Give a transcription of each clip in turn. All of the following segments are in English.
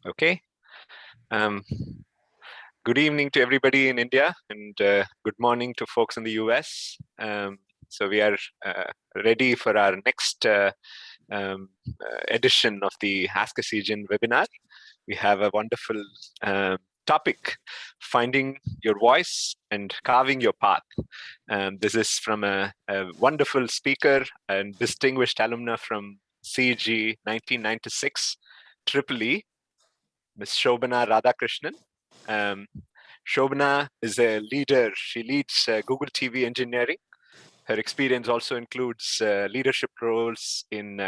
Okay. Good evening to everybody in India, and good morning to folks in the US. So we are ready for our next edition of the Ask a CGN webinar. We have a wonderful topic, finding your voice and carving your path. This is from a wonderful speaker and distinguished alumna from CG 1996, Triple E, Ms. Shobana Radhakrishnan. Shobana is a leader. She leads Google TV engineering. Her experience also includes leadership roles in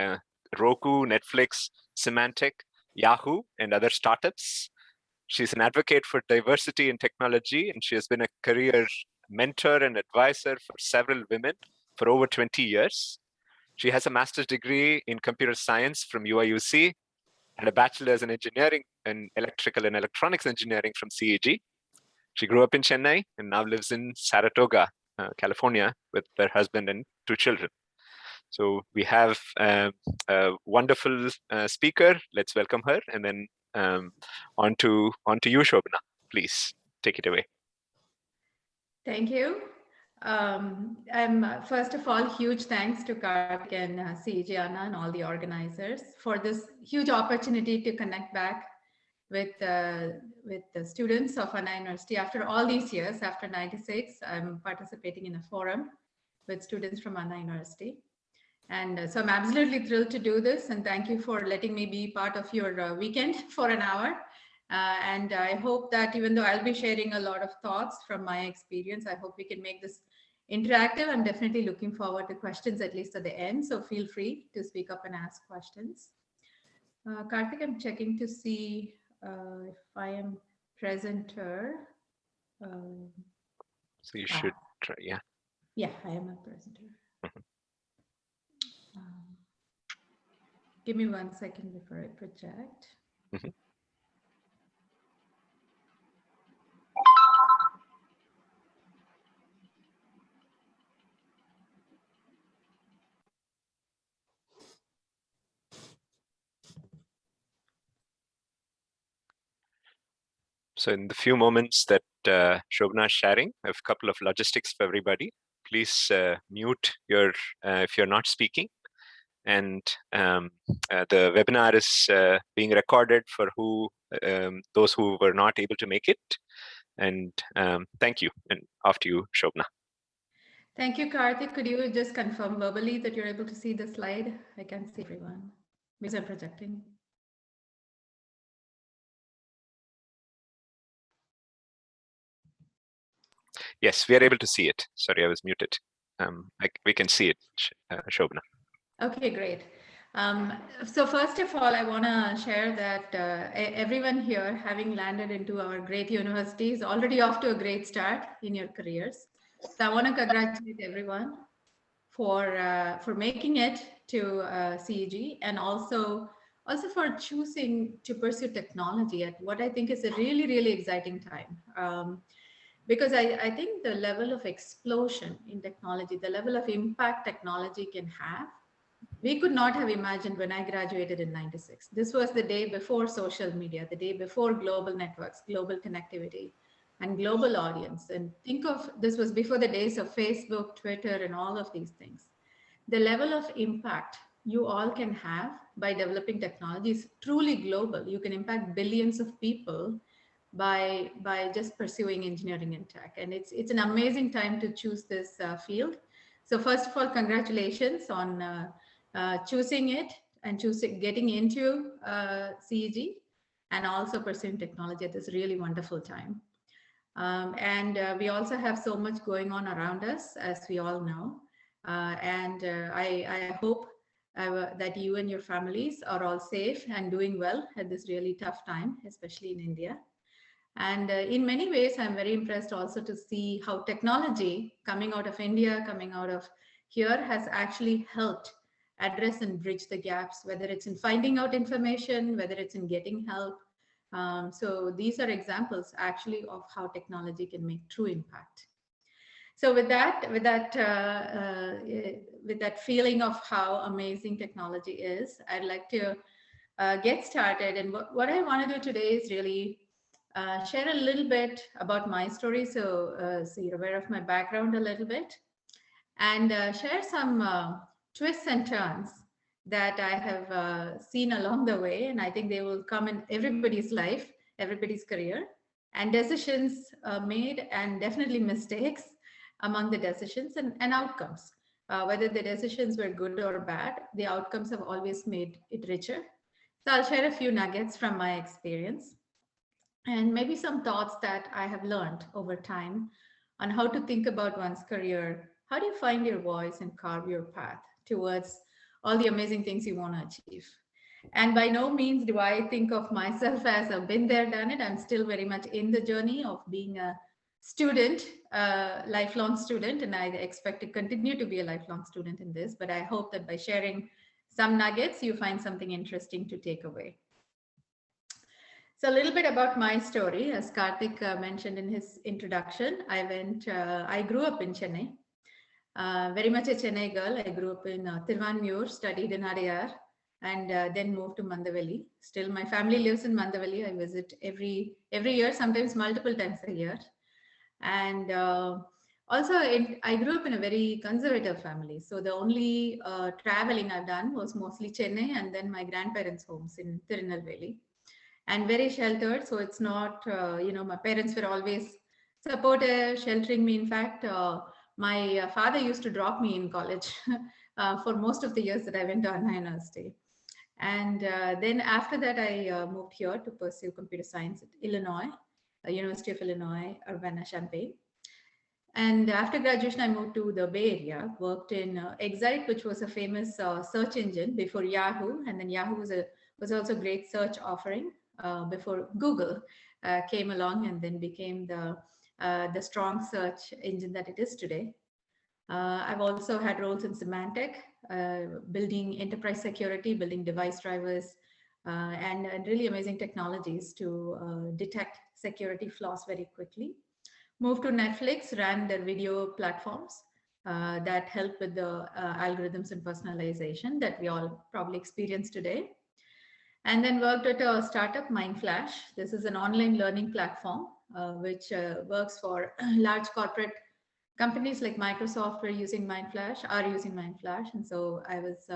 Roku, Netflix, Symantec, Yahoo, and other startups. She's an advocate for diversity in technology, and she has been a career mentor and advisor for several women for over 20 years. She has a master's degree in computer science from UIUC and a bachelor's in engineering and electrical and electronics engineering from CEG. She grew up in Chennai and now lives in Saratoga, California, with her husband and 2 children. So we have a wonderful speaker. Let's welcome her, and then on to you, Shobana. Please take it away. Thank you. First of all, huge thanks to Karthik and CG Anna and all the organizers for this huge opportunity to connect back with the students of Anna University. After all these years, after 96, I'm participating in a forum with students from Anna University. And so I'm absolutely thrilled to do this, and thank you for letting me be part of your weekend for an hour. And I hope that even though I'll be sharing a lot of thoughts from my experience, I hope we can make this interactive. I'm definitely looking forward to questions, at least at the end. So feel free to speak up and ask questions. Karthik, I'm checking to see if I am presenter. So you should try, yeah. Yeah, I am a presenter. Give me 1 second before I project. So in the few moments that Shobana is sharing, I have a couple of logistics for everybody. Please mute your if you're not speaking. And the webinar is being recorded for those who were not able to make it. And thank you. And off to you, Shobana. Thank you, Karthik. Could you just confirm verbally that you're able to see the slide? I can't see everyone because I'm projecting. Yes, we are able to see it. Sorry, I was muted. We can see it, Shobana. Okay, great. So first of all, I want to share that everyone here, having landed into our great university, is already off to a great start in your careers. So I want to congratulate everyone for making it to CEG, and also for choosing to pursue technology at what I think is a really, really exciting time. Because I think the level of explosion in technology, the level of impact technology can have, we could not have imagined when I graduated in 96. This was the day before social media, the day before global networks, global connectivity, and global audience. And think of, this was before the days of Facebook, Twitter, and all of these things. The level of impact you all can have by developing technology is truly global. You can impact billions of people by just pursuing engineering and tech. And it's an amazing time to choose this field. So first of all, congratulations on choosing it and getting into CEG, and also pursuing technology at this really wonderful time. We also have so much going on around us, as we all know. I hope that you and your families are all safe and doing well at this really tough time, especially in India. And in many ways, I'm very impressed also to see how technology coming out of India, coming out of here, has actually helped address and bridge the gaps, whether it's in finding out information, whether it's in getting help. So these are examples actually of how technology can make true impact. So with that feeling of how amazing technology is, I'd like to get started. And what I want to do today is really share a little bit about my story, so you're aware of my background a little bit, and share some twists and turns that I have seen along the way. And I think they will come in everybody's life, everybody's career, and decisions made, and definitely mistakes among the decisions, and outcomes. Whether the decisions were good or bad, the outcomes have always made it richer. So I'll share a few nuggets from my experience, and maybe some thoughts that I have learned over time on how to think about one's career. How do you find your voice and carve your path towards all the amazing things you want to achieve? And by no means do I think of myself as I've been there, done it. I'm still very much in the journey of being a student, a lifelong student, and I expect to continue to be a lifelong student in this. But I hope that by sharing some nuggets, you find something interesting to take away. So a little bit about my story. As Karthik mentioned in his introduction, I grew up in Chennai, very much a Chennai girl. I grew up in Tirvanmur, studied in Adyar, and then moved to Mandavelli. Still, my family lives in Mandavelli. I visit every year, sometimes multiple times a year. And I grew up in a very conservative family. So the only traveling I've done was mostly Chennai and then my grandparents' homes in Tirunelveli, and very sheltered. So it's not, my parents were always supportive, sheltering me. In fact, my father used to drop me in college for most of the years that I went to Anna University. And then after that, I moved here to pursue computer science at Illinois, University of Illinois, Urbana-Champaign. And after graduation, I moved to the Bay Area, worked in Excite, which was a famous search engine before Yahoo. And then Yahoo was also a great search offering before Google came along and then became the strong search engine that it is today. I've also had roles in Symantec, building enterprise security, building device drivers, and really amazing technologies to detect security flaws very quickly. Moved to Netflix, ran their video platforms that help with the algorithms and personalization that we all probably experience today. And then worked at a startup, MindFlash. This is an online learning platform which works for large corporate companies like Microsoft are using MindFlash. And so I was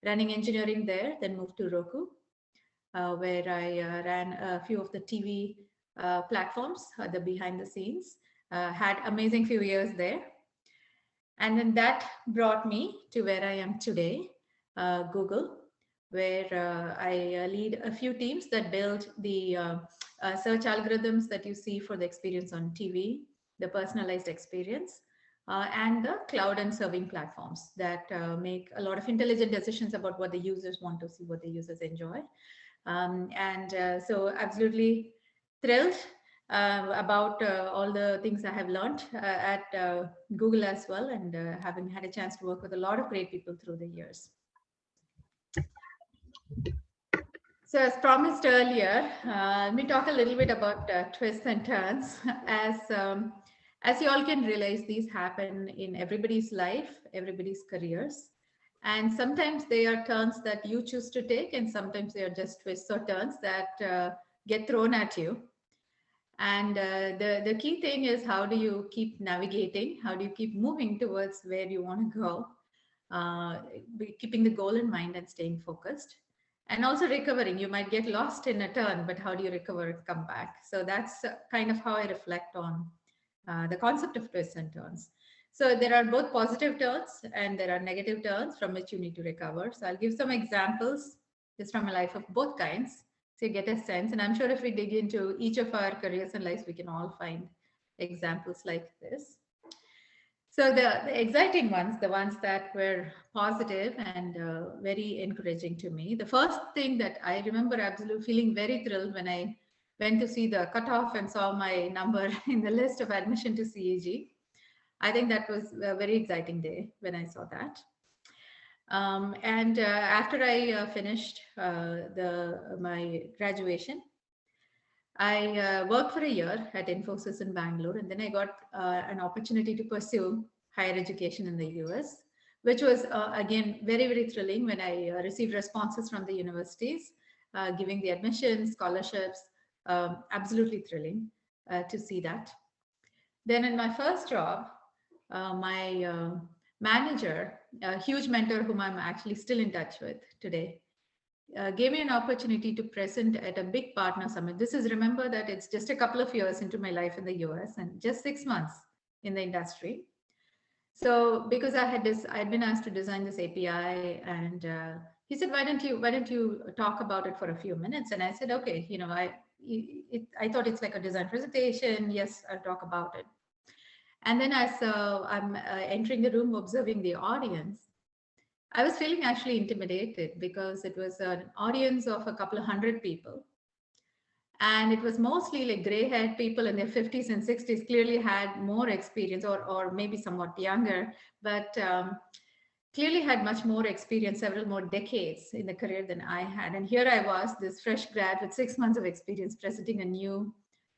running engineering there, then moved to Roku, where I ran a few of the TV platforms, the behind the scenes. Had amazing few years there. And then that brought me to where I am today, Google, where I lead a few teams that build the search algorithms that you see for the experience on TV, the personalized experience, and the cloud and serving platforms that make a lot of intelligent decisions about what the users want to see, what the users enjoy. So absolutely thrilled about all the things I have learned at Google as well, and having had a chance to work with a lot of great people through the years. So as promised earlier, let me talk a little bit about twists and turns. As you all can realize, these happen in everybody's life, everybody's careers. And sometimes they are turns that you choose to take, and sometimes they are just twists or turns that get thrown at you. And the key thing is, how do you keep navigating? How do you keep moving towards where you want to go? Keeping the goal in mind and staying focused. And also recovering. You might get lost in a turn, but how do you recover and come back? So that's kind of how I reflect on the concept of twists and turns. So there are both positive turns and there are negative turns from which you need to recover. So I'll give some examples just from a life of both kinds, so you get a sense. And I'm sure if we dig into each of our careers and lives, we can all find examples like this. So the exciting ones, the ones that were positive and very encouraging to me. The first thing that I remember absolutely feeling very thrilled when I went to see the cutoff and saw my number in the list of admission to CAG. I think that was a very exciting day when I saw that. After I finished my graduation, I worked for a year at Infosys in Bangalore, and then I got an opportunity to pursue higher education in the US, which was again very, very thrilling when I received responses from the universities giving the admissions, scholarships. Absolutely thrilling to see that. Then in my first job, my manager, a huge mentor whom I'm actually still in touch with today, gave me an opportunity to present at a big partner summit. This is, remember that it's just a couple of years into my life in the US and just 6 months in the industry. So because I had been asked to design this API, and he said, why don't you talk about it for a few minutes? And I said, okay, I thought it's like a design presentation. Yes, I'll talk about it. And then as I'm entering the room, observing the audience, I was feeling actually intimidated because it was an audience of a couple of hundred people. And it was mostly like gray-haired people in their 50s and 60s, clearly had more experience, or maybe somewhat younger, but clearly had much more experience, several more decades in the career than I had. And here I was, this fresh grad with 6 months of experience, presenting a new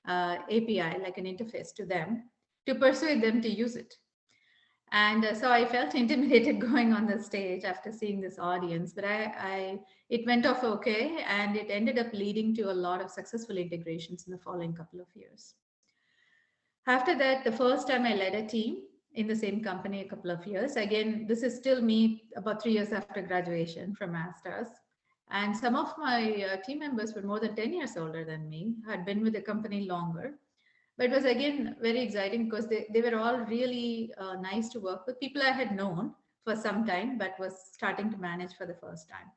API, like an interface to them, to persuade them to use it. And so I felt intimidated going on the stage after seeing this audience, but it went off okay, and it ended up leading to a lot of successful integrations in the following couple of years. After that, the first time I led a team in the same company a couple of years. Again, this is still me about 3 years after graduation from Masters. And some of my team members were more than 10 years older than me, had been with the company longer. But it was again very exciting because they were all really nice to work with, people I had known for some time, but was starting to manage for the first time.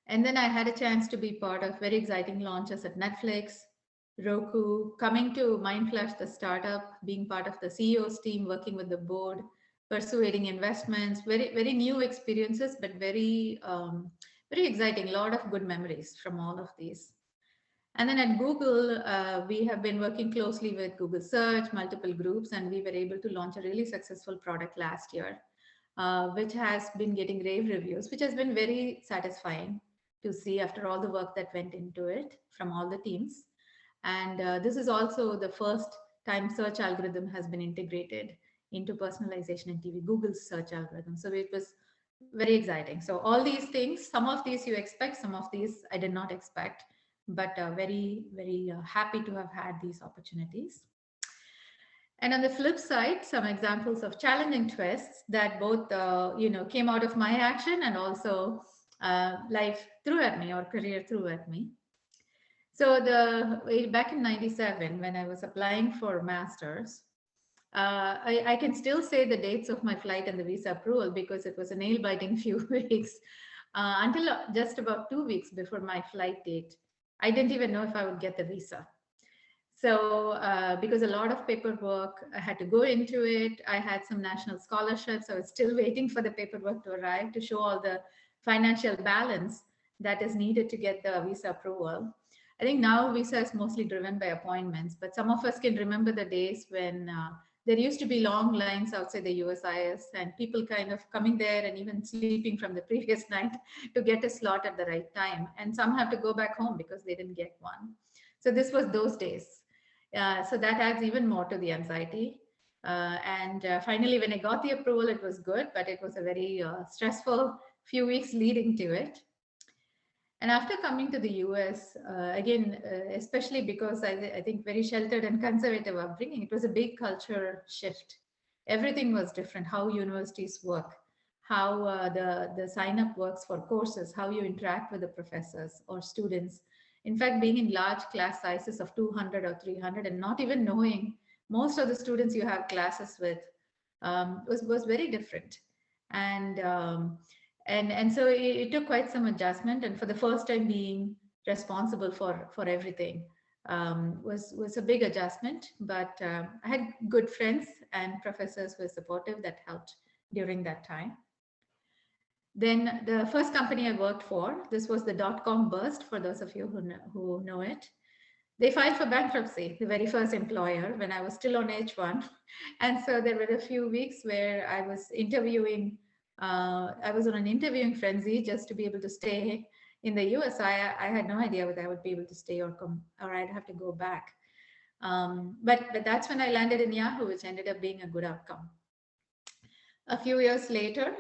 And then I had a chance to be part of very exciting launches at Netflix, Roku, coming to Mindflash, the startup, being part of the CEO's team, working with the board, persuading investments, very, very new experiences, but very, very exciting, a lot of good memories from all of these. And then at Google, we have been working closely with Google Search, multiple groups, and we were able to launch a really successful product last year, which has been getting rave reviews, which has been very satisfying to see after all the work that went into it from all the teams. And this is also the first time search algorithm has been integrated into personalization in TV, Google's search algorithm. So it was very exciting. So all these things, some of these you expect, some of these I did not expect, but very, very happy to have had these opportunities. And on the flip side, some examples of challenging twists that both, came out of my action and also life threw at me, or career threw at me. So back in '97, when I was applying for masters, I can still say the dates of my flight and the visa approval because it was a nail-biting few weeks until just about 2 weeks before my flight date. I didn't even know if I would get the visa. So because a lot of paperwork I had to go into it, I had some national scholarships. I was still waiting for the paperwork to arrive to show all the financial balance that is needed to get the visa approval. I think now visa is mostly driven by appointments, but some of us can remember the days when there used to be long lines outside the USIS and people kind of coming there and even sleeping from the previous night to get a slot at the right time. And some have to go back home because they didn't get one. So this was those days. So that adds even more to the anxiety. And finally, when I got the approval, it was good, but it was a very stressful few weeks leading to it. And after coming to the US, again, especially because I think very sheltered and conservative upbringing, it was a big culture shift. Everything was different, how universities work, how the sign-up works for courses, how you interact with the professors or students. In fact, being in large class sizes of 200 or 300 and not even knowing most of the students you have classes with was very different. And so it took quite some adjustment, and for the first time being responsible for everything was a big adjustment, but I had good friends and professors who were supportive that helped during that time. Then the first company I worked for, this was the dot-com burst, for those of you who know it. They filed for bankruptcy, the very first employer, when I was still on H1. And so there were a few weeks where I was interviewing. I was on an interviewing frenzy just to be able to stay in the US. I had no idea whether I would be able to stay or I'd have to go back. But that's when I landed in Yahoo, which ended up being a good outcome. A few years later,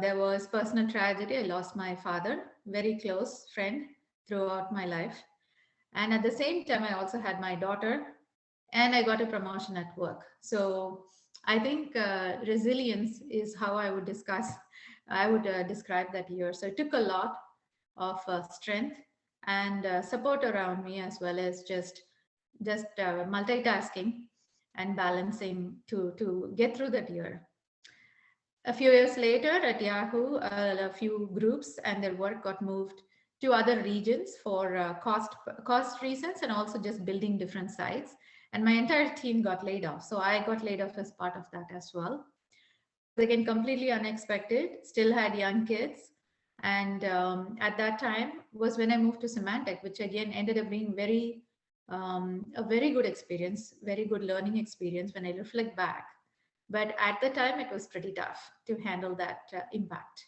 there was personal tragedy. I lost my father, very close friend, throughout my life. And at the same time, I also had my daughter and I got a promotion at work. So I think resilience is how I would describe that year. So it took a lot of strength and support around me, as well as just multitasking and balancing to get through that year. A few years later at Yahoo, a few groups and their work got moved to other regions for cost reasons, and also just building different sites. And my entire team got laid off. So I got laid off as part of that as well. Was again completely unexpected, still had young kids. And at that time was when I moved to Symantec, which again ended up being a very good experience, very good learning experience when I reflect back. But at the time, it was pretty tough to handle that impact.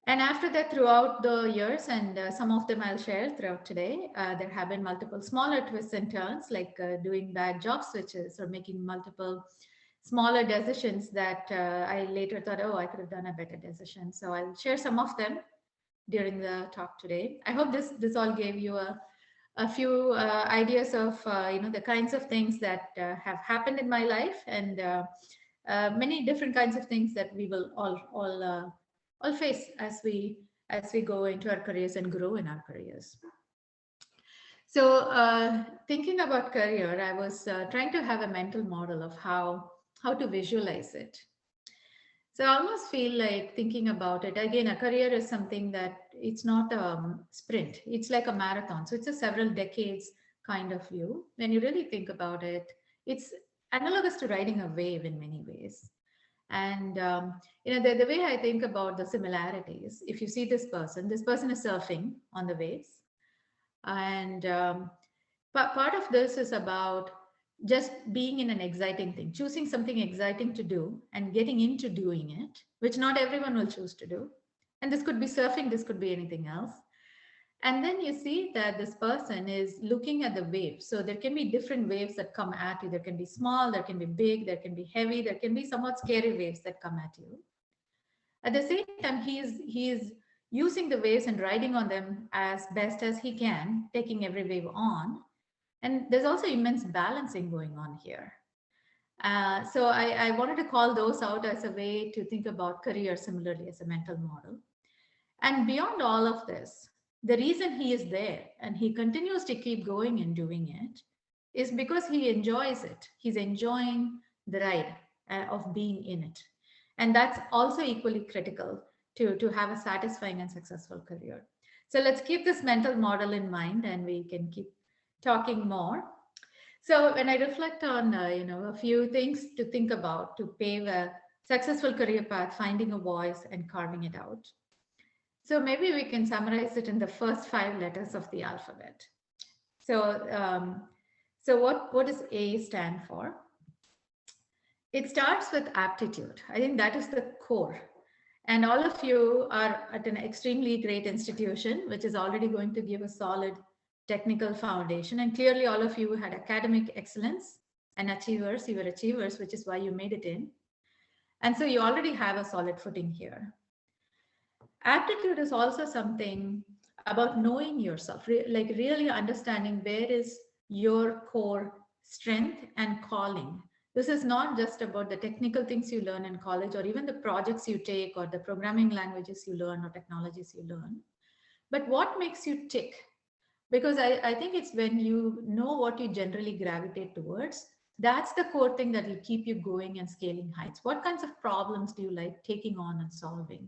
And after that, throughout the years, and some of them I'll share throughout today, there have been multiple smaller twists and turns, like doing bad job switches or making multiple smaller decisions that I later thought, oh, I could have done a better decision. So I'll share some of them during the talk today. I hope this all gave you a few ideas of the kinds of things that have happened in my life, and many different kinds of things that we will all face as we go into our careers and grow in our careers. So thinking about career, I was trying to have a mental model of how to visualize it. So I almost feel like thinking about it again, a career is something that it's not a sprint, it's like a marathon. So it's a several decades kind of view. When you really think about it, it's analogous to riding a wave in many ways. And the way I think about the similarities, if you see this person is surfing on the waves, and part of this is about just being in an exciting thing, choosing something exciting to do and getting into doing it, which not everyone will choose to do. And this could be surfing, this could be anything else. And then you see that this person is looking at the waves. So there can be different waves that come at you. There can be small, there can be big, there can be heavy, there can be somewhat scary waves that come at you. At the same time, he is using the waves and riding on them as best as he can, taking every wave on. And there's also immense balancing going on here. So I wanted to call those out as a way to think about career similarly as a mental model. And beyond all of this, the reason he is there and he continues to keep going and doing it is because he enjoys it. He's enjoying the ride of being in it. And that's also equally critical to have a satisfying and successful career. So let's keep this mental model in mind, and we can keep talking more. So when I reflect on a few things to think about to pave a successful career path, finding a voice and carving it out. So maybe we can summarize it in the first 5 letters of the alphabet. So what does A stand for? It starts with aptitude. I think that is the core. And all of you are at an extremely great institution, which is already going to give a solid technical foundation. And clearly all of you had academic excellence and achievers. You were achievers, which is why you made it in. And so you already have a solid footing here. Aptitude is also something about knowing yourself, like really understanding where is your core strength and calling. This is not just about the technical things you learn in college, or even the projects you take, or the programming languages you learn, or technologies you learn, but what makes you tick. Because I think it's when you know what you generally gravitate towards, that's the core thing that will keep you going and scaling heights. What kinds of problems do you like taking on and solving?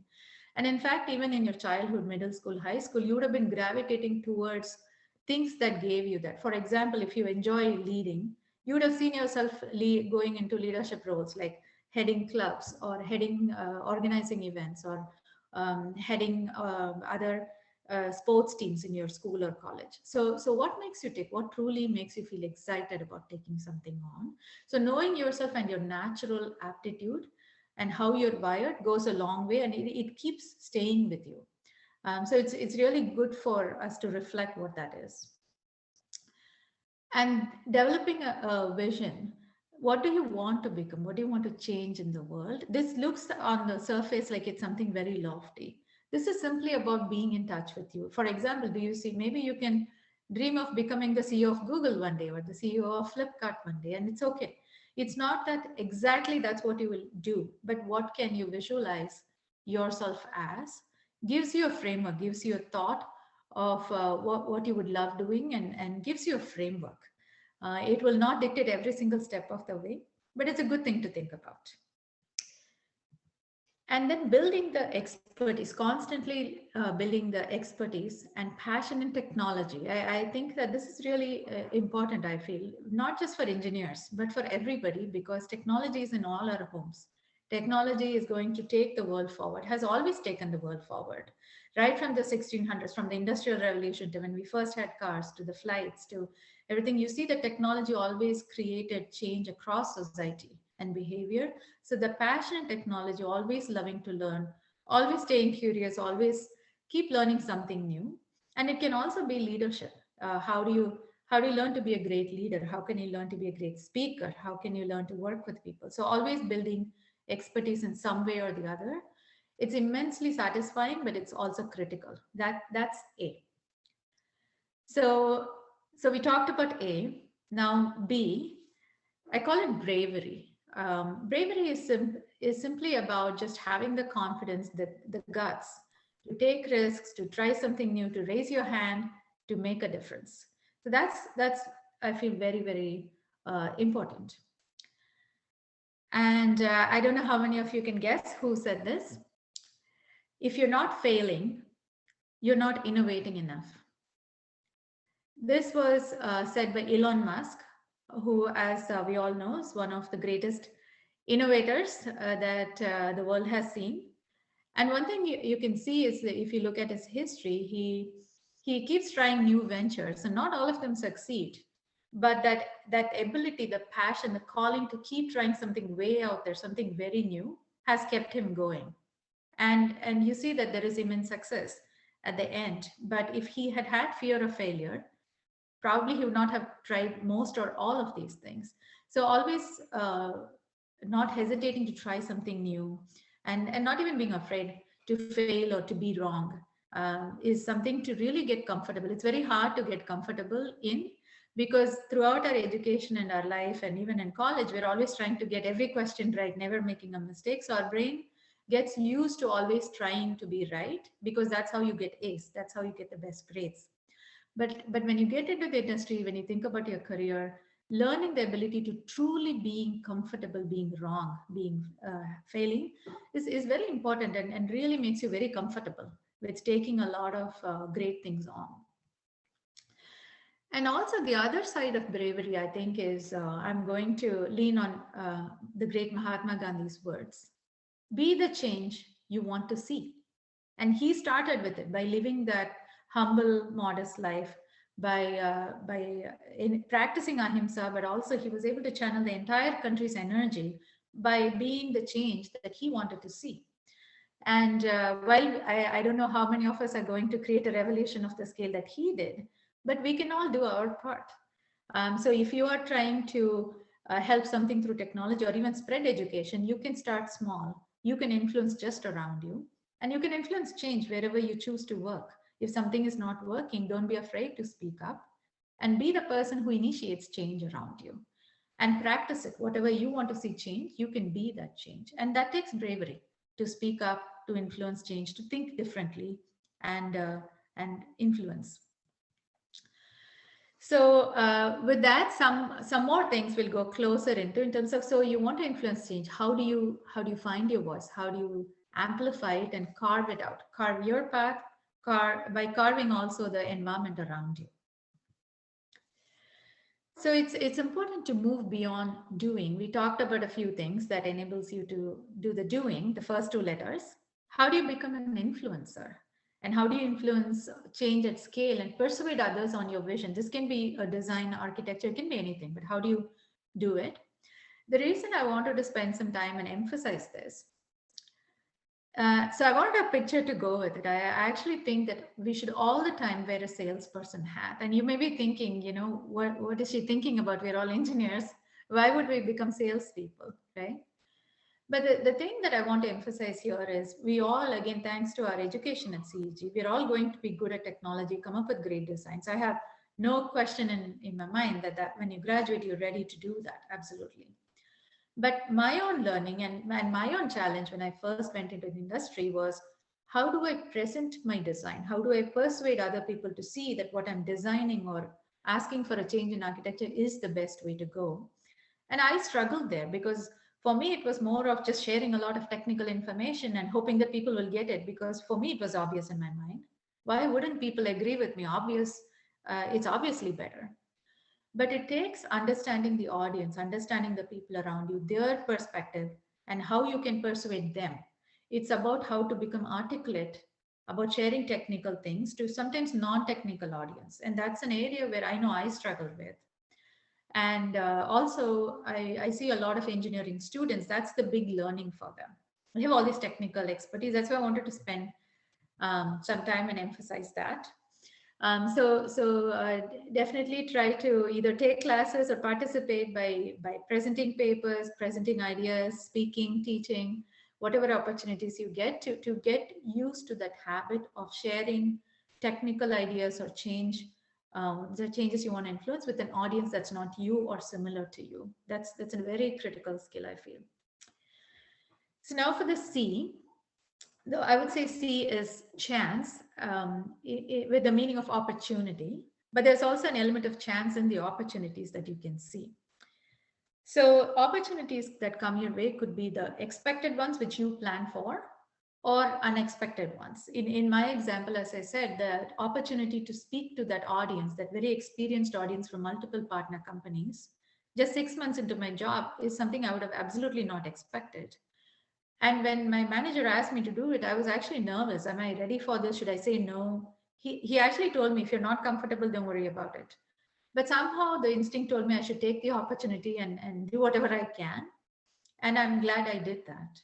And in fact, even in your childhood, middle school, high school, you would have been gravitating towards things that gave you that. For example, if you enjoy leading, you would have seen yourself going into leadership roles, like heading clubs, or heading organizing events, or heading other sports teams in your school or college. So what makes you tick? What truly makes you feel excited about taking something on? So knowing yourself and your natural aptitude and how you're wired goes a long way, and it keeps staying with you. So it's really good for us to reflect what that is. And developing a vision. What do you want to become? What do you want to change in the world? This looks on the surface like it's something very lofty. This is simply about being in touch with you. For example, do you see, maybe you can dream of becoming the CEO of Google one day or the CEO of Flipkart one day, and it's okay. It's not that exactly that's what you will do, but what can you visualize yourself as gives you a framework, gives you a thought of what you would love doing, and gives you a framework. It will not dictate every single step of the way, but it's a good thing to think about. And then building the expertise, constantly building the expertise and passion in technology. I think that this is really important, I feel, not just for engineers, but for everybody, because technology is in all our homes. Technology is going to take the world forward, has always taken the world forward, right from the 1600s, from the Industrial Revolution to when we first had cars, to the flights, to everything. You see, the technology always created change across society and behavior. So the passion in technology, always loving to learn, always staying curious, always keep learning something new. And it can also be leadership. How do you learn to be a great leader? How can you learn to be a great speaker? How can you learn to work with people? So always building expertise in some way or the other. It's immensely satisfying, but it's also critical. That's A. So so we talked about A. Now B, I call it bravery. Bravery is simply about just having the confidence, the guts to take risks, to try something new, to raise your hand, to make a difference. So that's I feel very important. And I don't know how many of you can guess who said this. If you're not failing, you're not innovating enough. This was said by Elon Musk, who, as we all know, is one of the greatest innovators that the world has seen. And one thing you can see is that if you look at his history, he keeps trying new ventures, and not all of them succeed. But that ability, the passion, the calling to keep trying something way out there, something very new, has kept him going. And you see that there is immense success at the end. But if he had had fear of failure, probably he would not have tried most or all of these things. So always not hesitating to try something new, and not even being afraid to fail or to be wrong, is something to really get comfortable. It's very hard to get comfortable in, because throughout our education and our life, and even in college, we're always trying to get every question right, never making a mistake. So our brain gets used to always trying to be right, because that's how you get ace, that's how you get the best grades. But when you get into the industry, when you think about your career, learning the ability to truly being comfortable being wrong, being failing, is very important, and really makes you very comfortable with taking a lot of great things on. And also the other side of bravery, I think, is I'm going to lean on the great Mahatma Gandhi's words: be the change you want to see. And he started with it by living that humble, modest life, by in practicing ahimsa, but also he was able to channel the entire country's energy by being the change that he wanted to see. And while I don't know how many of us are going to create a revolution of the scale that he did, but we can all do our part. So if you are trying to help something through technology, or even spread education, you can start small. You can influence just around you, and you can influence change wherever you choose to work. If something is not working, don't be afraid to speak up, and be the person who initiates change around you, and practice it. Whatever you want to see change, you can be that change. And that takes bravery, to speak up, to influence change, to think differently, and influence. So with that, some more things we'll go closer into, in terms of, so you want to influence change. How do you find your voice? How do you amplify it and carve it out? Carve your path, by carving also the environment around you. So it's important to move beyond doing. We talked about a few things that enables you to do the doing, the first two letters. How do you become an influencer? And how do you influence change at scale and persuade others on your vision? This can be a design, architecture, it can be anything, but how do you do it? The reason I wanted to spend some time and emphasize this, so I wanted a picture to go with it. I actually think that we should all the time wear a salesperson hat. And you may be thinking, what is she thinking about? We're all engineers. Why would we become salespeople, right? But the thing that I want to emphasize here is we all, again, thanks to our education at CEG, we're all going to be good at technology, come up with great designs. I have no question in my mind that when you graduate, you're ready to do that. Absolutely. But my own learning and my own challenge when I first went into the industry was, how do I present my design? How do I persuade other people to see that what I'm designing or asking for a change in architecture is the best way to go? And I struggled there because for me, it was more of just sharing a lot of technical information and hoping that people will get it, because for me, it was obvious in my mind. Why wouldn't people agree with me? It's obviously better. But it takes understanding the audience, understanding the people around you, their perspective, and how you can persuade them. It's about how to become articulate about sharing technical things to sometimes non-technical audience. And that's an area where I know I struggle with. And also, I see a lot of engineering students. That's the big learning for them. We have all this technical expertise. That's why I wanted to spend some time and emphasize that. Definitely try to either take classes or participate by presenting papers, presenting ideas, speaking, teaching, whatever opportunities you get to get used to that habit of sharing technical ideas or the changes you want to influence with an audience that's not you or similar to you. That's a very critical skill, I feel. So now for the C, though I would say C is chance, with the meaning of opportunity, but there's also an element of chance in the opportunities that you can see. So opportunities that come your way could be the expected ones which you plan for, or unexpected ones. In my example, as I said, the opportunity to speak to that audience, that very experienced audience from multiple partner companies, just 6 months into my job, is something I would have absolutely not expected. And when my manager asked me to do it, I was actually nervous. Am I ready for this? Should I say no? He actually told me, if you're not comfortable, don't worry about it. But somehow the instinct told me I should take the opportunity and do whatever I can. And I'm glad I did that.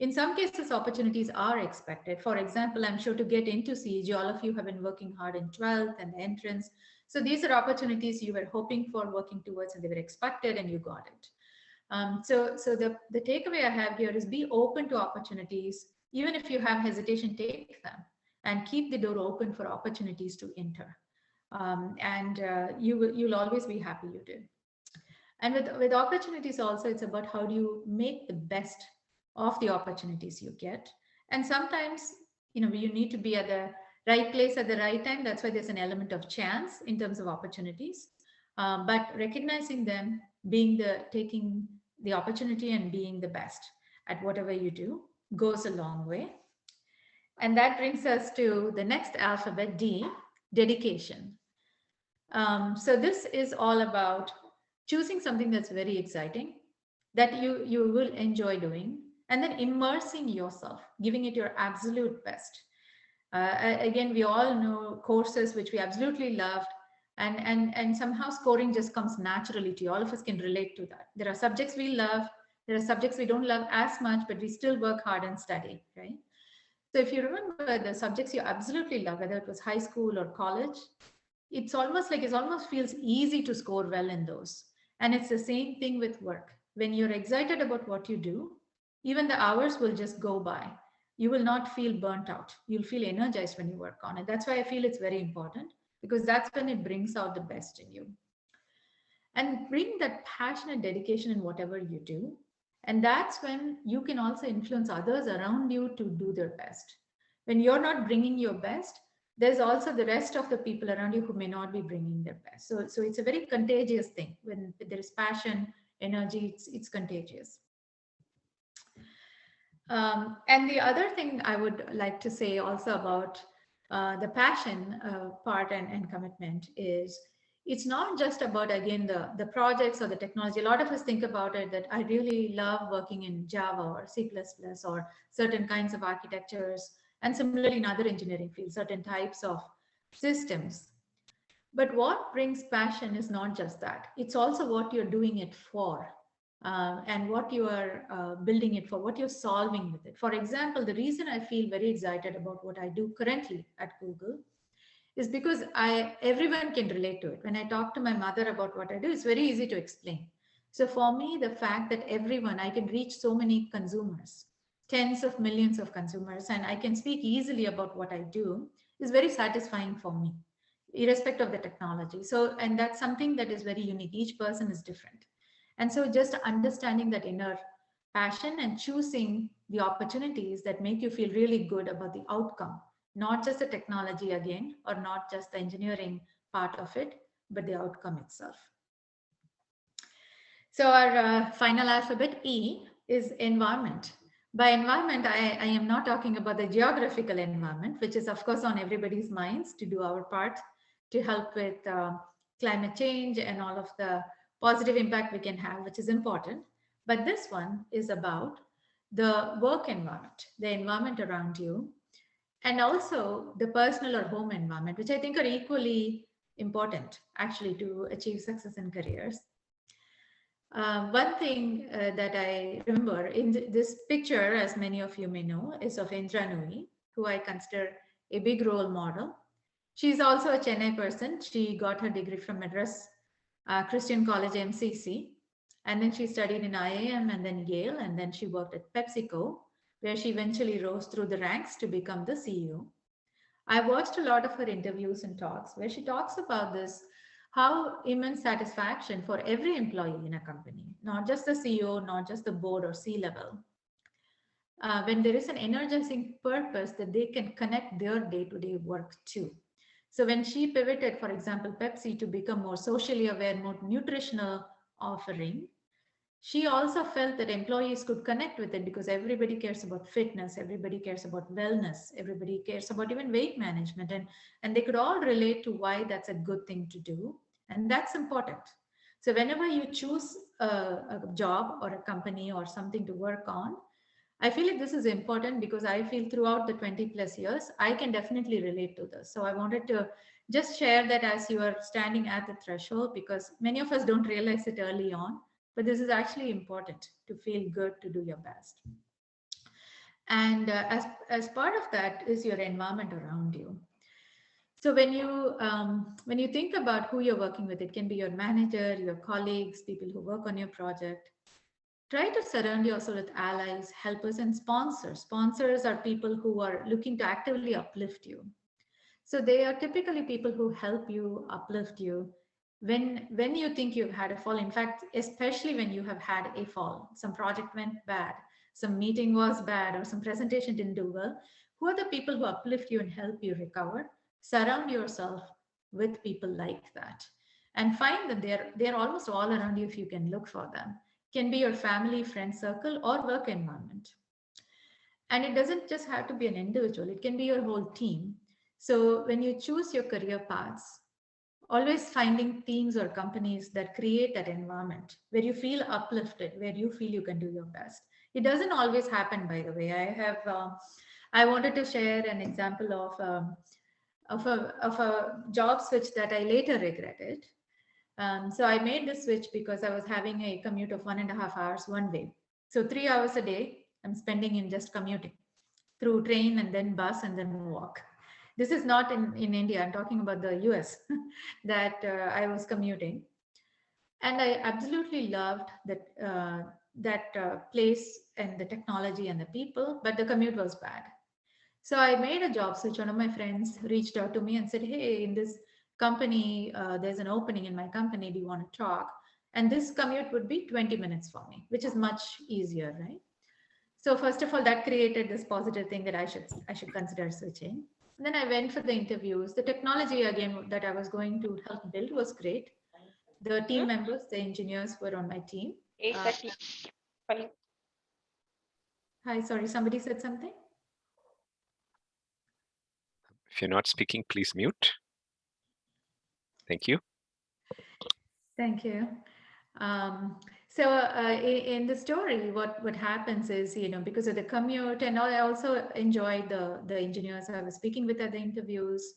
In some cases, opportunities are expected. For example, I'm sure to get into CEG, all of you have been working hard in 12th and the entrance. So these are opportunities you were hoping for, working towards, and they were expected, and you got it. So the takeaway I have here is be open to opportunities. Even if you have hesitation, take them and keep the door open for opportunities to enter. You'll always be happy you did. And with opportunities also, it's about how do you make the best of the opportunities you get. And sometimes, you need to be at the right place at the right time. That's why there's an element of chance in terms of opportunities. But recognizing them, taking the opportunity and being the best at whatever you do goes a long way. And that brings us to the next alphabet, D, dedication. So this is all about choosing something that's very exciting, that you will enjoy doing, and then immersing yourself, giving it your absolute best. Again, we all know courses which we absolutely loved, and somehow scoring just comes naturally to you. All of us can relate to that. There are subjects we love, there are subjects we don't love as much, but we still work hard and study, right? So if you remember the subjects you absolutely love, whether it was high school or college, it almost feels easy to score well in those. And it's the same thing with work. When you're excited about what you do, even the hours will just go by. You will not feel burnt out. You'll feel energized when you work on it. That's why I feel it's very important, because that's when it brings out the best in you. And bring that passion and dedication in whatever you do. And that's when you can also influence others around you to do their best. When you're not bringing your best, there's also the rest of the people around you who may not be bringing their best. So it's a very contagious thing. When there is passion, energy, it's contagious. And the other thing I would like to say also about the passion part and commitment is, it's not just about, again, the projects or the technology. A lot of us think about it that I really love working in Java or C++ or certain kinds of architectures, and similarly in other engineering fields, certain types of systems. But what brings passion is not just that. It's also what you're doing it for, and what you are building it for, what you're solving with it. For example, the reason I feel very excited about what I do currently at Google is because everyone can relate to it. When I talk to my mother about what I do, it's very easy to explain. So for me, the fact that I can reach so many consumers, tens of millions of consumers, and I can speak easily about what I do is very satisfying for me, irrespective of the technology. So, and that's something that is very unique. Each person is different. And so just understanding that inner passion and choosing the opportunities that make you feel really good about the outcome, not just the technology again, or not just the engineering part of it, but the outcome itself. So our final alphabet E is environment. By environment, I am not talking about the geographical environment, which is of course on everybody's minds to do our part to help with climate change and all of the positive impact we can have, which is important. But this one is about the work environment, the environment around you, and also the personal or home environment, which I think are equally important actually to achieve success in careers. One thing that I remember in this picture, as many of you may know, is of Indra Nooyi, who I consider a big role model. She's also a Chennai person. She got her degree from Madras Christian College MCC, and then she studied in IIM and then Yale, and then she worked at PepsiCo, where she eventually rose through the ranks to become the CEO. I watched a lot of her interviews and talks where she talks about this how immense satisfaction for every employee in a company, not just the CEO, not just the board or C level, when there is an energizing purpose that they can connect their day to day work to. So when she pivoted, for example, Pepsi to become more socially aware, more nutritional offering, she also felt that employees could connect with it because everybody cares about fitness, everybody cares about wellness, everybody cares about even weight management, and they could all relate to why that's a good thing to do. And that's important. So whenever you choose a job or a company or something to work on, I feel like this is important because I feel throughout the 20 plus years, I can definitely relate to this. So I wanted to just share that as you are standing at the threshold, because many of us don't realize it early on, but this is actually important to feel good, to do your best. And as part of that is your environment around you. So when you think about who you're working with, it can be your manager, your colleagues, people who work on your project. Try to surround yourself with allies, helpers, and sponsors. Sponsors are people who are looking to actively uplift you. So they are typically people who help you, uplift you when you think you've had a fall. In fact, especially when you have had a fall, some project went bad, some meeting was bad, or some presentation didn't do well. Who are the people who uplift you and help you recover? Surround yourself with people like that, and find that they're almost all around you if you can look for them. Can be your family, friend circle, or work environment. And it doesn't just have to be an individual, it can be your whole team. So when you choose your career paths, always finding teams or companies that create that environment where you feel uplifted, where you feel you can do your best. It doesn't always happen, by the way. I wanted to share an example of a job switch that I later regretted. So I made the switch because I was having a commute of 1.5 hours one way. So 3 hours a day I'm spending in just commuting through train and then bus and then walk. This is not in India. I'm talking about the US that I was commuting. And I absolutely loved that place and the technology and the people, but the commute was bad. So I made a job switch. One of my friends reached out to me and said, "Hey, in this company, there's an opening in my company. Do you want to talk?" And this commute would be 20 minutes for me, which is much easier, right? So first of all, that created this positive thing that I should consider switching. And then I went for the interviews. The technology again that I was going to help build was great. The team members, the engineers were on my team. 8:30. Hi, sorry, somebody said something. If you're not speaking, please mute. Thank you. Thank you. So in the story, what happens is, because of the commute, and I also enjoyed the engineers I was speaking with at the interviews.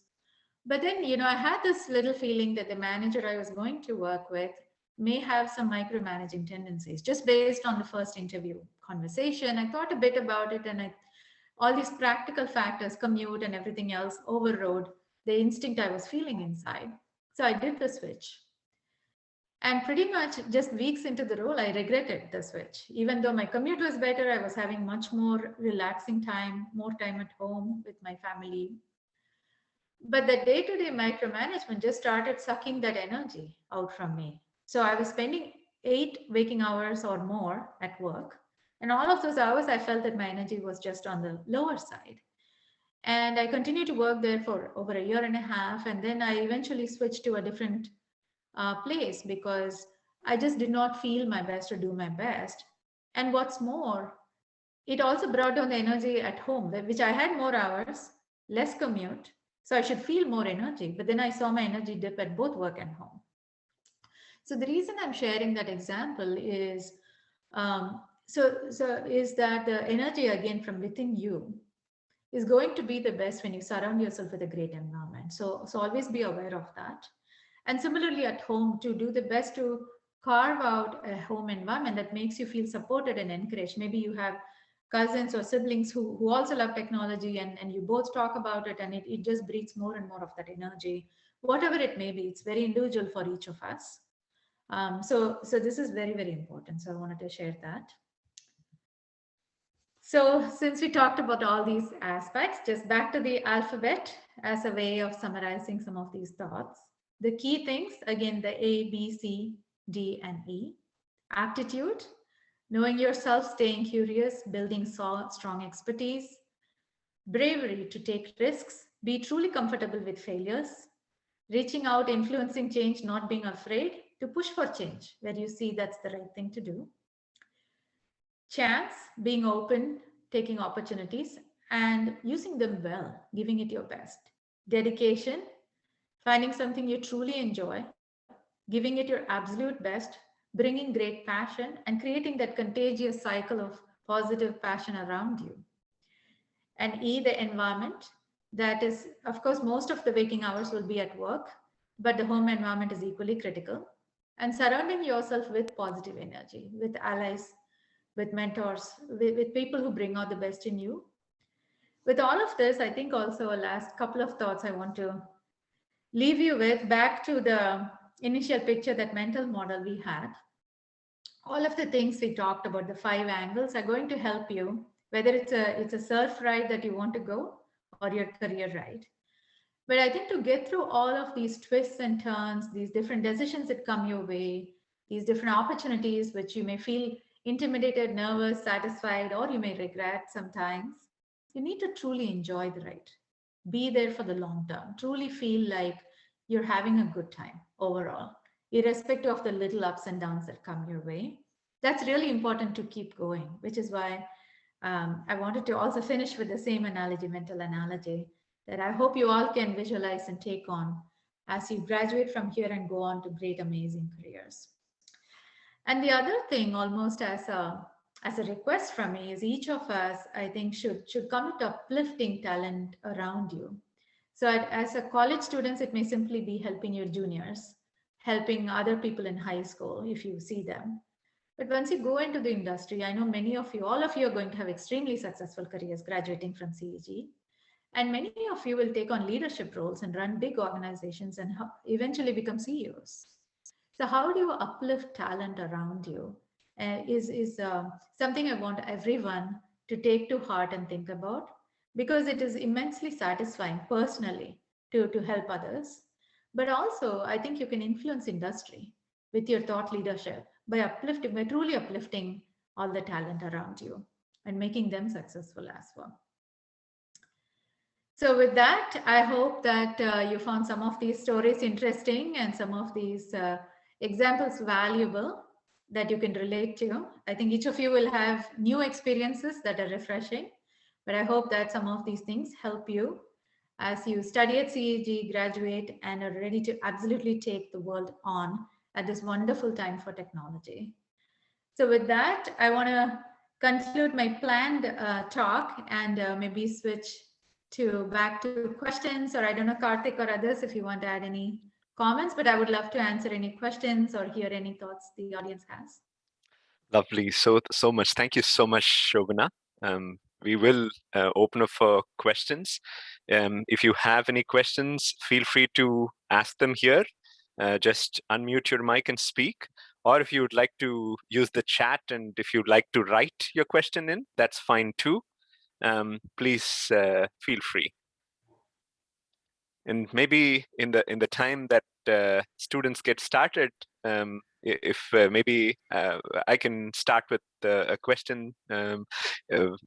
But then, I had this little feeling that the manager I was going to work with may have some micromanaging tendencies, just based on the first interview conversation. I thought a bit about it, and all these practical factors, commute and everything else, overrode the instinct I was feeling inside. So I did the switch. And pretty much just weeks into the role, I regretted the switch. Even though my commute was better, I was having much more relaxing time, more time at home with my family. But the day-to-day micromanagement just started sucking that energy out from me. So I was spending 8 waking hours or more at work. And all of those hours, I felt that my energy was just on the lower side. And I continued to work there for over a year and a half. And then I eventually switched to a different place because I just did not feel my best or do my best. And what's more, it also brought down the energy at home, which I had more hours, less commute. So I should feel more energy. But then I saw my energy dip at both work and home. So the reason I'm sharing that example is is that the energy again from within you is going to be the best when you surround yourself with a great environment. So always be aware of that. And similarly at home, to do the best to carve out a home environment that makes you feel supported and encouraged. Maybe you have cousins or siblings who also love technology, and you both talk about it, and it just breathes more and more of that energy, whatever it may be. It's very individual for each of us. So this is very, very important. So I wanted to share that. So since we talked about all these aspects, just back to the alphabet as a way of summarizing some of these thoughts. The key things, again, the A, B, C, D, and E. Aptitude, knowing yourself, staying curious, building strong expertise. Bravery, to take risks, be truly comfortable with failures. Reaching out, influencing change, not being afraid to push for change where you see that's the right thing to do. Chance, being open, taking opportunities and using them well, giving it your best. Dedication, finding something you truly enjoy, giving it your absolute best, bringing great passion, and creating that contagious cycle of positive passion around you. And E, the environment. That is, of course, most of the waking hours will be at work, but the home environment is equally critical. And surrounding yourself with positive energy, with allies, with mentors, with people who bring out the best in you. With all of this, I think also a last couple of thoughts I want to leave you with, back to the initial picture, that mental model we had. All of the things we talked about, the 5 angles, are going to help you, whether it's a surf ride that you want to go or your career ride. But I think to get through all of these twists and turns, these different decisions that come your way, these different opportunities which you may feel intimidated, nervous, satisfied, or you may regret sometimes, you need to truly enjoy the ride. Be there for the long term. Truly feel like you're having a good time overall, irrespective of the little ups and downs that come your way. That's really important to keep going, which is why I wanted to also finish with the same analogy, mental analogy, that I hope you all can visualize and take on as you graduate from here and go on to great, amazing careers. And the other thing, almost as a request from me, is each of us, I think, should come to uplifting talent around you. So as a college students, it may simply be helping your juniors, helping other people in high school if you see them. But once you go into the industry, I know many of you, all of you are going to have extremely successful careers graduating from CEG. And many of you will take on leadership roles and run big organizations and eventually become CEOs. So how do you uplift talent around you is something I want everyone to take to heart and think about, because it is immensely satisfying personally to help others. But also, I think you can influence industry with your thought leadership by truly uplifting all the talent around you and making them successful as well. So with that, I hope that you found some of these stories interesting and some of these examples valuable that you can relate to. I think each of you will have new experiences that are refreshing, but I hope that some of these things help you as you study at CEG, graduate, and are ready to absolutely take the world on at this wonderful time for technology. So with that, I want to conclude my planned talk and maybe switch back to questions, or I don't know, Karthik or others, if you want to add any comments, but I would love to answer any questions or hear any thoughts the audience has. Lovely. So much. Thank you so much, Shobana. We will open up for questions. If you have any questions, feel free to ask them here. just unmute your mic and speak. Or if you would like to use the chat, and if you'd like to write your question in, that's fine too. Please feel free. And maybe in the time that students get started, if maybe I can start with a question,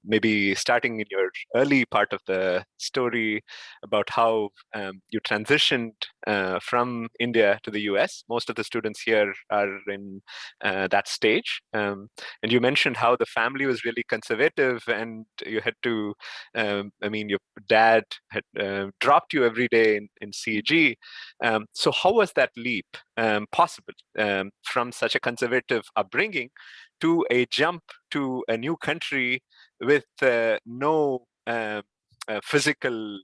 maybe starting in your early part of the story about how you transitioned from India to the US. Most of the students here are in that stage. And you mentioned how the family was really conservative, and you had to, I mean, your dad had dropped you every day in CG. So how was that leap possible from such a conservative upbringing to a jump to a new country with no physical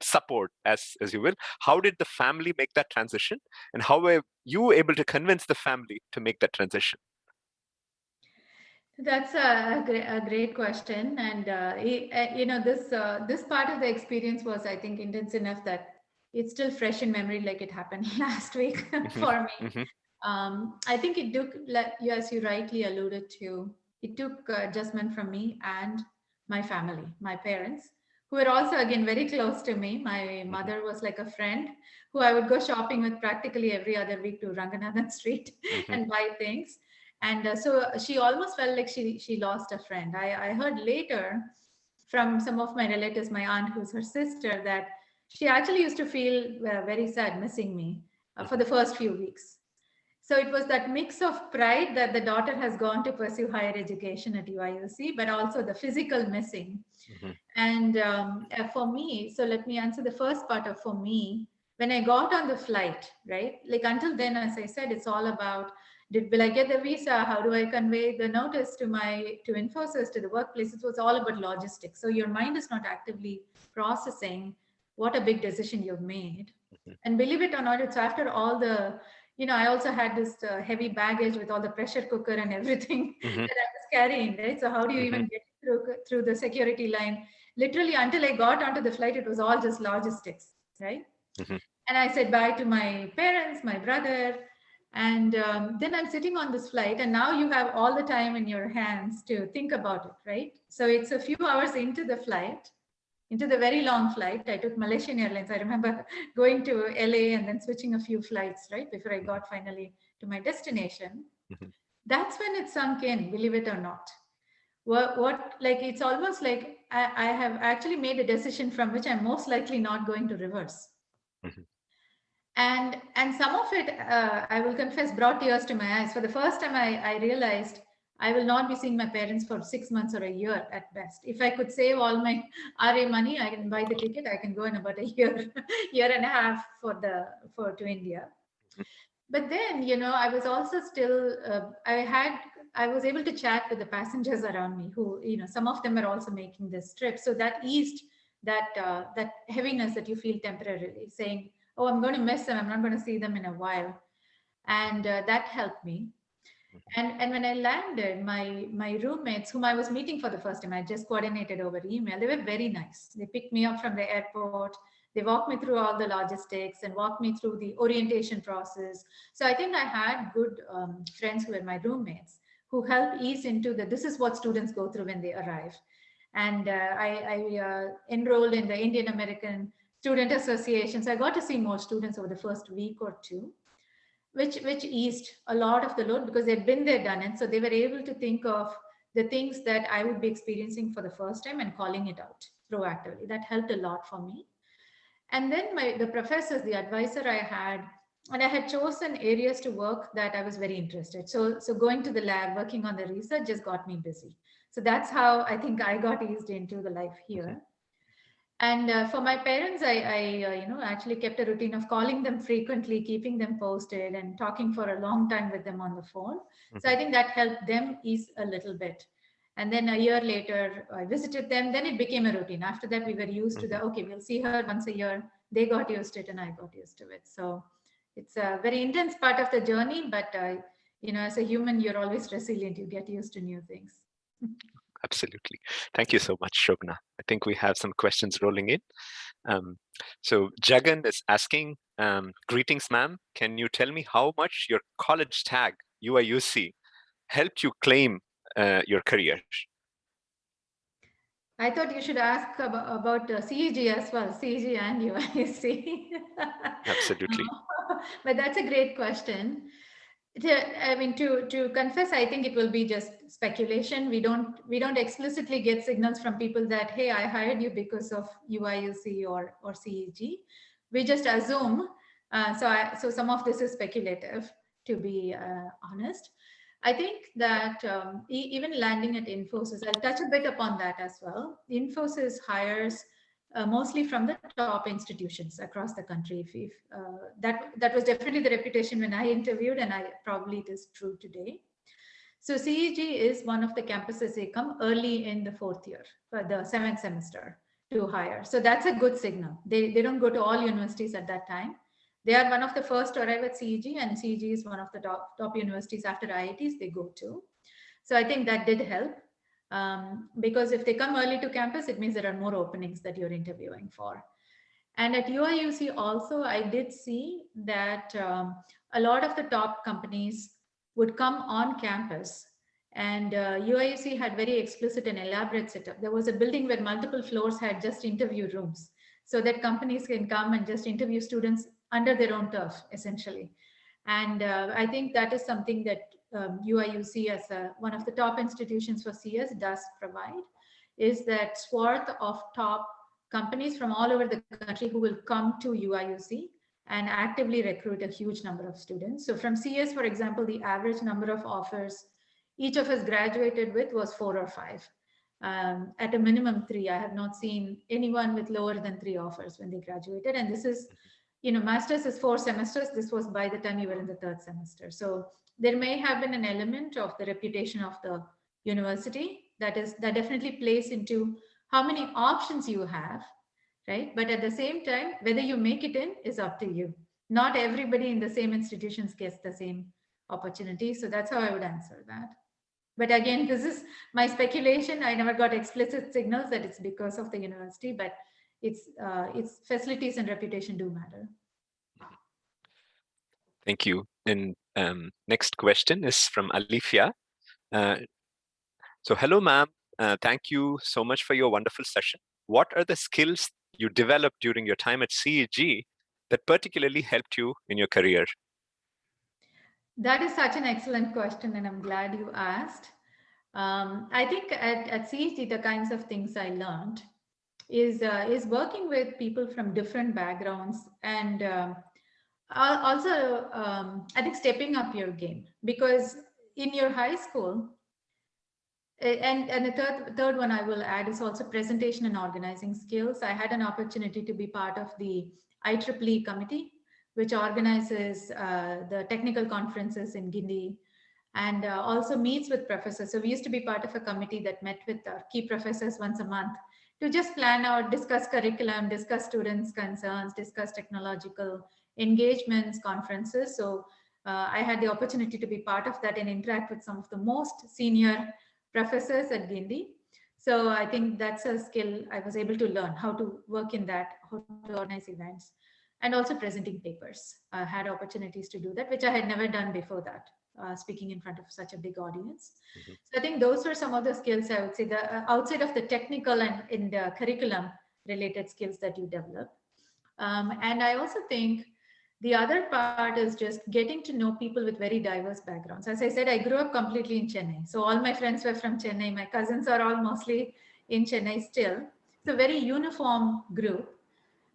support, as you will? How did the family make that transition, and how were you able to convince the family to make that transition? That's a great question, and this part of the experience was, I think, intense enough that it's still fresh in memory, like it happened last week for me. I think it took, as you rightly alluded to, it took adjustment from me and my family, my parents, who were also again very close to me. My mother was like a friend who I would go shopping with practically every other week to Ranganathan Street and buy things. And so she almost felt like she lost a friend. I heard later from some of my relatives, my aunt, who's her sister, that she actually used to feel very sad missing me for the first few weeks. So it was that mix of pride that the daughter has gone to pursue higher education at UIUC, but also the physical missing. And for me, so let me answer the first part of for me. When I got on the flight, right? Like until then, as I said, it's all about will I get the visa? How do I convey the notice to Infosys, to the workplace? It was all about logistics. So your mind is not actively processing what a big decision you've made. And believe it or not, it's after all the, I also had this heavy baggage with all the pressure cooker and everything that I was carrying, right? So how do you even get through the security line? Literally, until I got onto the flight, it was all just logistics, right? And I said bye to my parents, my brother, and then I'm sitting on this flight, and now you have all the time in your hands to think about it, right? So it's a few hours into the flight, into the very long flight. I took Malaysian Airlines. I remember going to LA and then switching a few flights, right, before I got finally to my destination. That's when it sunk in, believe it or not. What like, it's almost like I have actually made a decision from which I'm most likely not going to reverse. And some of it, I will confess, brought tears to my eyes. For the first time, I realized I will not be seeing my parents for 6 months or a year at best. If I could save all my RA money, I can buy the ticket. I can go in about a year, year and a half to India. But then, I was also still, I was able to chat with the passengers around me who, some of them are also making this trip. So that eased that heaviness that you feel temporarily, saying, oh, I'm going to miss them. I'm not going to see them in a while. And that helped me. And when I landed, my roommates, whom I was meeting for the first time, I just coordinated over email. They were very nice. They picked me up from the airport. They walked me through all the logistics and walked me through the orientation process. So I think I had good friends who were my roommates who helped ease into this is what students go through when they arrive. And I enrolled in the Indian American Student Association. So I got to see more students over the first week or two, which eased a lot of the load because they'd been there, done it. So they were able to think of the things that I would be experiencing for the first time and calling it out proactively. That helped a lot for me. And then the professors, the advisor I had, and I had chosen areas to work that I was very interested. So going to the lab, working on the research just got me busy. So that's how I think I got eased into the life here. And for my parents, I actually kept a routine of calling them frequently, keeping them posted, and talking for a long time with them on the phone. So I think that helped them ease a little bit. And then a year later, I visited them. Then it became a routine. After that, we were used to okay, we'll see her once a year. They got used to it, and I got used to it. So it's a very intense part of the journey. But as a human, you're always resilient. You get used to new things. Absolutely. Thank you so much, Shobana. I think we have some questions rolling in. So Jagan is asking, greetings, ma'am. Can you tell me how much your college tag, UIUC, helped you claim your career? I thought you should ask about CEG as well, CEG and UIC. Absolutely. But that's a great question. I mean, to confess, I think it will be just speculation. We don't explicitly get signals from people that, hey, I hired you because of UIUC or CEG. We just assume. So some of this is speculative, to be honest. I think that even landing at Infosys, I'll touch a bit upon that as well. Infosys hires mostly from the top institutions across the country. That was definitely the reputation when I interviewed, and probably it is true today. So CEG is one of the campuses they come early in the fourth year for the 7th semester to hire. So that's a good signal. They don't go to all universities at that time. They are one of the first to arrive at CEG, and CEG is one of the top universities after IITs they go to. So I think that did help. Because if they come early to campus, it means there are more openings that you're interviewing for. And at UIUC also, I did see that a lot of the top companies would come on campus, and UIUC had very explicit and elaborate setup. There was a building where multiple floors had just interview rooms, so that companies can come and just interview students under their own turf, essentially. And I think that is something that UIUC, as one of the top institutions for CS, does provide, is that swath of top companies from all over the country who will come to UIUC and actively recruit a huge number of students. So from CS, for example, the average number of offers each of us graduated with was 4 or 5. At a minimum 3. I have not seen anyone with lower than 3 offers when they graduated. And this is, master's is 4 semesters. This was by the time you were in the 3rd semester. So there may have been an element of the reputation of the university that definitely plays into how many options you have, right? But at the same time, whether you make it in is up to you. Not everybody in the same institutions gets the same opportunity. So that's how I would answer that. But again, this is my speculation. I never got explicit signals that it's because of the university, but its facilities and reputation do matter. Thank you. And next question is from Alifia. So hello, ma'am. Thank you so much for your wonderful session. What are the skills you developed during your time at CEG that particularly helped you in your career? That is such an excellent question, and I'm glad you asked. I think at CEG, the kinds of things I learned is working with people from different backgrounds, and also I think stepping up your game, because in your high school, and the third one I will add is also presentation and organizing skills. I had an opportunity to be part of the IEEE committee, which organizes the technical conferences in Guinea, and also meets with professors. So we used to be part of a committee that met with our key professors once a month to just plan out, discuss curriculum, discuss students' concerns, discuss technological engagements, conferences. So I had the opportunity to be part of that and interact with some of the most senior professors at Guinea. So I think that's a skill I was able to learn, how to work in that, how to organize events, and also presenting papers. I had opportunities to do that, which I had never done before that. Speaking in front of such a big audience. Mm-hmm. So I think those were some of the skills I would say, the outside of the technical and in the curriculum related skills that you develop. And I also think the other part is just getting to know people with very diverse backgrounds. As I said, I grew up completely in Chennai. So all my friends were from Chennai. My cousins are all mostly in Chennai still. It's a very uniform group.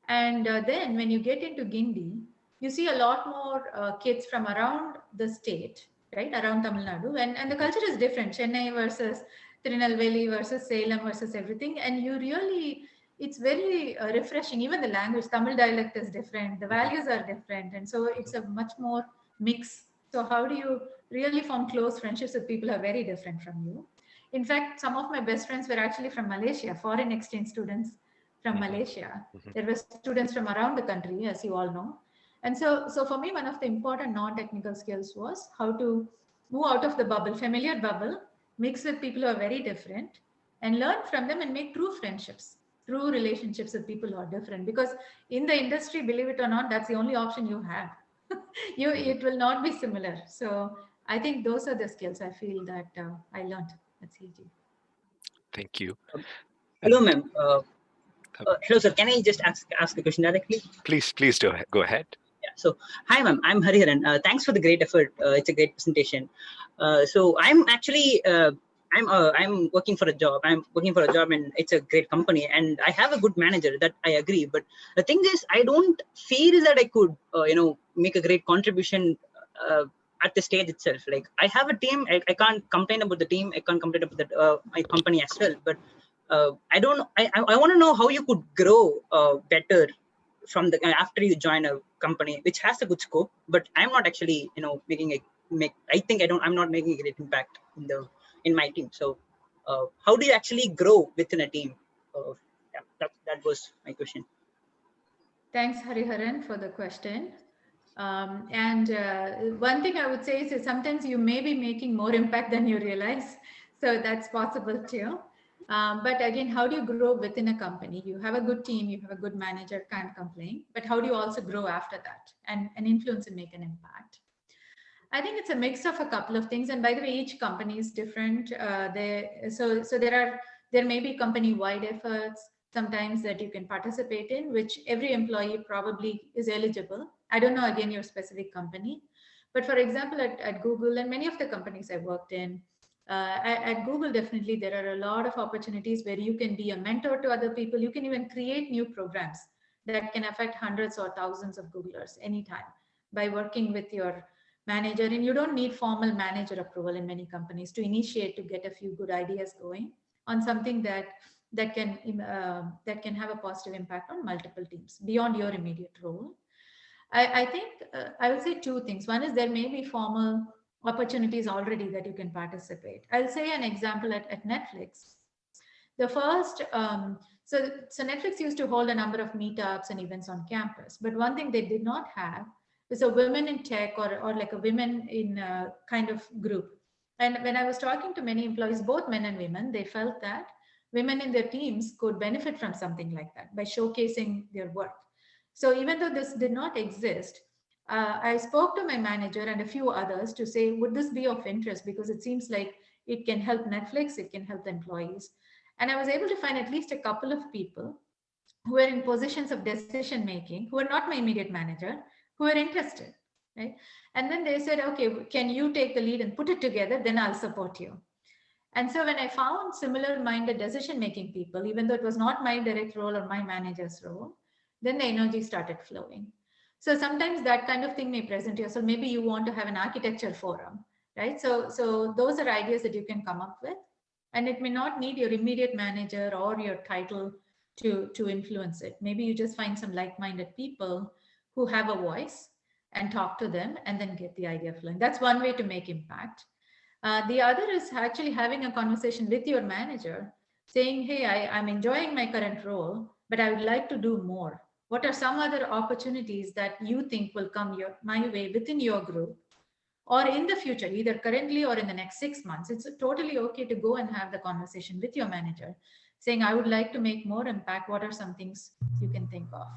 And then when you get into Guinea, you see a lot more kids from around the state, right, around Tamil Nadu, and the culture is different. Chennai versus Tirunelveli versus Salem versus everything, and you really, it's very refreshing. Even the language, Tamil dialect is different, the values are different, and so it's a much more mix. So how do you really form close friendships with people who are very different from you? In fact, some of my best friends were actually from Malaysia, foreign exchange students from Malaysia. There were students from around the country, as you all know. And so for me, one of the important non-technical skills was how to move out of the bubble, familiar bubble, mix with people who are very different, and learn from them and make true friendships. true relationships with people who are different, because in the industry, believe it or not, that's the only option you have. It will not be similar. So I think those are the skills I feel that I learned at CG. Thank you. Hello, ma'am. Hello, sir. Can I just ask a question directly? Please go ahead. Yeah. So, hi, ma'am. I'm Hariharan. Thanks for the great effort. It's a great presentation. So, I'm actually I'm working for a job. I'm working for a job, and it's a great company, and I have a good manager. That I agree. But the thing is, I don't feel that I could, make a great contribution. At the stage itself, like I have a team, I can't complain about the team. I can't complain about my company as well. But I don't. I want to know how you could grow better from the after you join a company which has a good scope. But I'm not actually, I think I'm not making a great impact in my team. So how do you actually grow within a team? Yeah, that was my question. Thanks, Hariharan, for the question. And one thing I would say is that sometimes you may be making more impact than you realize. So that's possible too. But again, how do you grow within a company? You have a good team, you have a good manager, can't complain. But how do you also grow after that and influence and make an impact? I think it's a mix of a couple of things. And by the way, each company is different. So there may be company-wide efforts sometimes that you can participate in, which every employee probably is eligible. I don't know, again, your specific company. But for example, at Google and many of the companies I worked in, at Google, definitely there are a lot of opportunities where you can be a mentor to other people. You can even create new programs that can affect hundreds or thousands of Googlers anytime by working with your manager. And you don't need formal manager approval in many companies to initiate, to get a few good ideas going on something that can have a positive impact on multiple teams beyond your immediate role. I think I would say two things. One is there may be formal opportunities already that you can participate. I'll say an example at Netflix. The first, so Netflix used to hold a number of meetups and events on campus, but one thing they did not have is a women in tech or like a women in kind of group. And when I was talking to many employees, both men and women, they felt that women in their teams could benefit from something like that by showcasing their work. So even though this did not exist, I spoke to my manager and a few others to say, would this be of interest? Because it seems like it can help Netflix, it can help the employees. And I was able to find at least a couple of people who were in positions of decision making, who are not my immediate manager, who are interested, right? And then they said, okay, can you take the lead and put it together? Then I'll support you. And so when I found similar minded decision making people, even though it was not my direct role or my manager's role, then the energy started flowing. So sometimes that kind of thing may present yourself. Maybe you want to have an architecture forum, right? So those are ideas that you can come up with. And it may not need your immediate manager or your title to influence it. Maybe you just find some like-minded people who have a voice and talk to them and then get the idea flowing. That's one way to make impact. The other is actually having a conversation with your manager saying, hey, I'm enjoying my current role, but I would like to do more. What are some other opportunities that you think will come my way within your group or in the future, either currently or in the next 6 months? It's totally okay to go and have the conversation with your manager saying, I would like to make more impact. What are some things you can think of?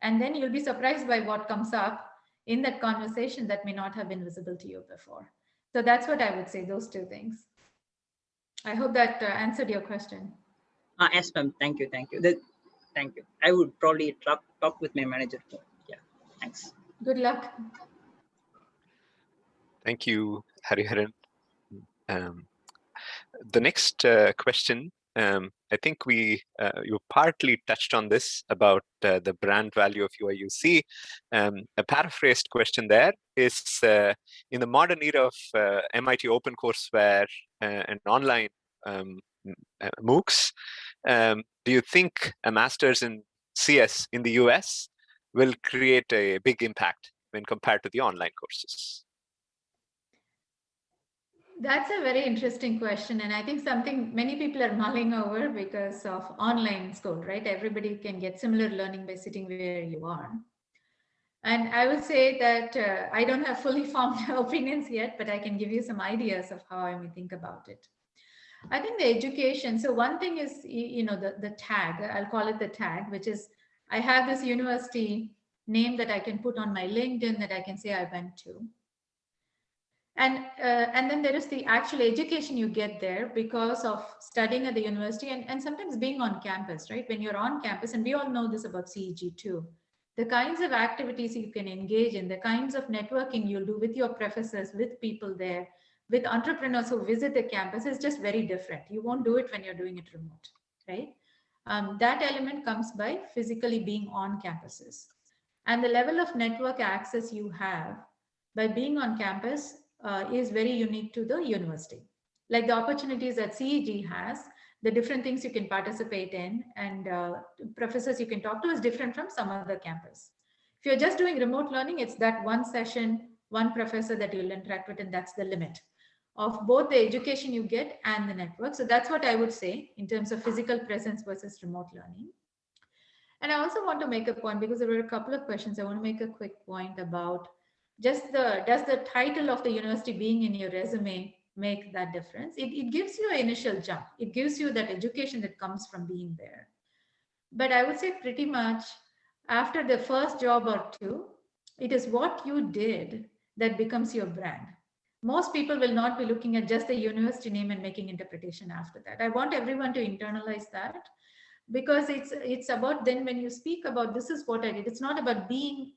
And then you'll be surprised by what comes up in that conversation that may not have been visible to you before. So that's what I would say, those two things. I hope that answered your question. Yes, ma'am. Thank you. Thank you. I would probably talk with my manager. Yeah, thanks. Good luck. Thank you, Hariharan. The next question, I think you partly touched on this about the brand value of UIUC. A paraphrased question there is, in the modern era of MIT OpenCourseWare and online MOOCs, do you think a master's in CS in the US will create a big impact when compared to the online courses? That's a very interesting question. And I think something many people are mulling over because of online school, right? Everybody can get similar learning by sitting where you are. And I would say that I don't have fully formed opinions yet, but I can give you some ideas of how I may think about it. I think the education. So one thing is, the tag, I'll call it the tag, which is I have this university name that I can put on my LinkedIn that I can say I went to. And then there is the actual education you get there because of studying at the university and sometimes being on campus, right? When you're on campus, and we all know this about CEG too, the kinds of activities you can engage in, the kinds of networking you'll do with your professors, with people there, with entrepreneurs who visit the campus is just very different. You won't do it when you're doing it remote, right? That element comes by physically being on campuses. And the level of network access you have by being on campus is very unique to the university. Like the opportunities that CEG has, the different things you can participate in and professors you can talk to is different from some other campus. If you're just doing remote learning, it's that one session, one professor that you'll interact with, and that's the limit of both the education you get and the network. So that's what I would say in terms of physical presence versus remote learning. And I also want to make a point because there were a couple of questions. I want to make a quick point about just does the title of the university being in your resume make that difference? It gives you an initial jump. It gives you that education that comes from being there. But I would say pretty much after the first job or two, it is what you did that becomes your brand. Most people will not be looking at just the university name and making interpretation after that. I want everyone to internalize that because it's about then when you speak about this is what I did, it's not about being,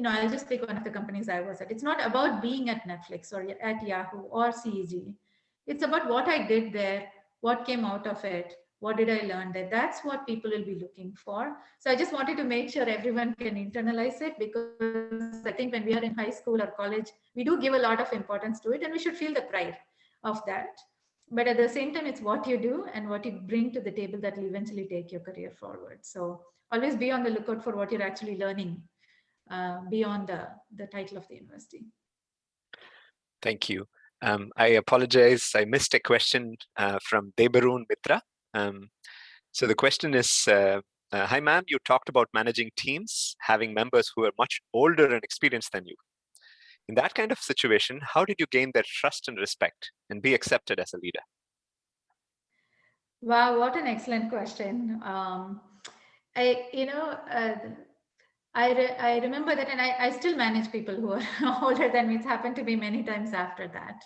I'll just pick one of the companies I was at. It's not about being at Netflix or at Yahoo or CEG. It's about what I did there, what came out of it, what did I learn there. That's what people will be looking for. So I just wanted to make sure everyone can internalize it because I think when we are in high school or college, we do give a lot of importance to it and we should feel the pride of that. But at the same time, it's what you do and what you bring to the table that will eventually take your career forward. So always be on the lookout for what you're actually learning beyond the title of the university. Thank you. I apologize. I missed a question from Debarun Mitra. So the question is, hi ma'am, you talked about managing teams, having members who are much older and experienced than you. In that kind of situation, how did you gain their trust and respect and be accepted as a leader? Wow, what an excellent question. I remember that, and I still manage people who are older than me. It's happened to be many times after that.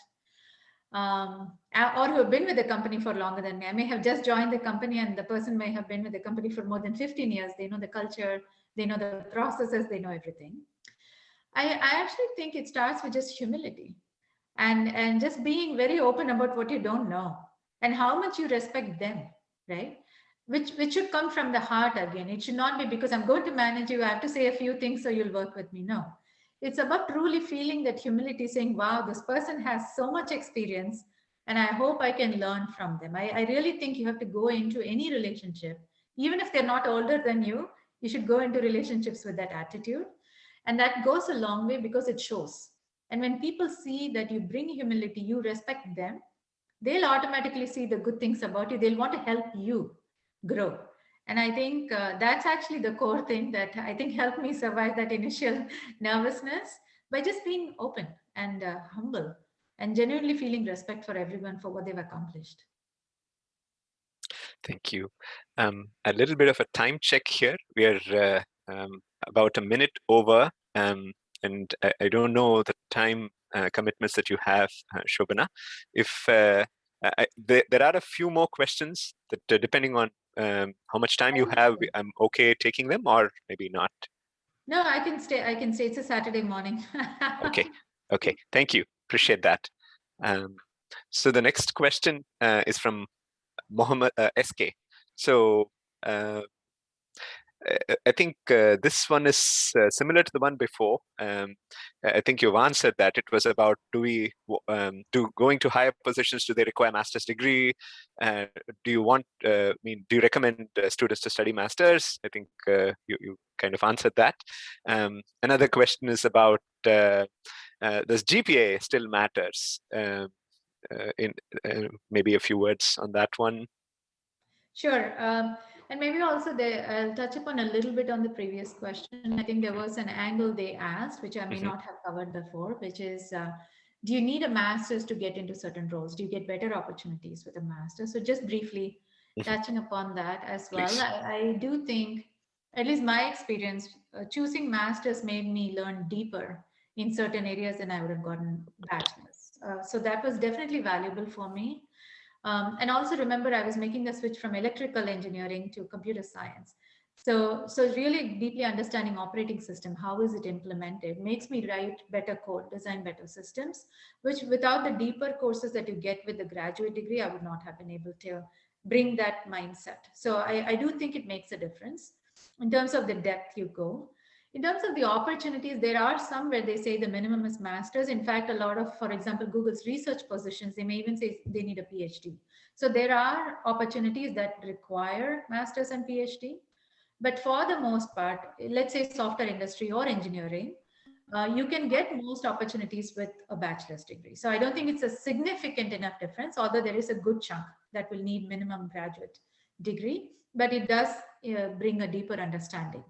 Or who have been with the company for longer than me. I may have just joined the company and the person may have been with the company for more than 15 years. They know the culture, they know the processes, they know everything. I actually think it starts with just humility and just being very open about what you don't know and how much you respect them, right? Which should come from the heart again. It should not be because I'm going to manage you, I have to say a few things so you'll work with me. No, it's about truly feeling that humility, saying, wow, this person has so much experience and I hope I can learn from them. I really think you have to go into any relationship, even if they're not older than you should go into relationships with that attitude. And that goes a long way because it shows. And when people see that you bring humility, you respect them, they'll automatically see the good things about you. They'll want to help you grow. And I think that's actually the core thing that I think helped me survive that initial nervousness by just being open and humble and genuinely feeling respect for everyone for what they've accomplished. Thank you. A little bit of a time check here. We are about a minute over, and I don't know the time commitments that you have, Shobana. If there are a few more questions that depending on how much time you have, I'm okay taking them or maybe not. No, I can stay. It's a Saturday morning. Okay. Thank you. Appreciate that. So the next question is from Mohammed SK. So I think this one is similar to the one before. I think you've answered that. It was about do going to higher positions, do they require master's degree? Do you recommend students to study masters? I think you kind of answered that. Another question is about does GPA still matters? In maybe a few words on that one. Sure. And maybe also I'll touch upon a little bit on the previous question. I think there was an angle they asked, which I may not have covered before, which is do you need a master's to get into certain roles? Do you get better opportunities with a master? So just briefly touching upon that as well. I do think, at least my experience, choosing masters made me learn deeper in certain areas than I would have gotten bachelor's. So that was definitely valuable for me. And also remember, I was making the switch from electrical engineering to computer science. So really deeply understanding operating system, how is it implemented, makes me write better code, design better systems, which without the deeper courses that you get with the graduate degree, I would not have been able to bring that mindset. So I do think it makes a difference in terms of the depth you go. In terms of the opportunities, there are some where they say the minimum is masters. In fact, a lot of, for example, Google's research positions, they may even say they need a PhD. So there are opportunities that require masters and PhD. But for the most part, let's say software industry or engineering, you can get most opportunities with a bachelor's degree. So I don't think it's a significant enough difference, although there is a good chunk that will need minimum graduate degree, but it does bring a deeper understanding,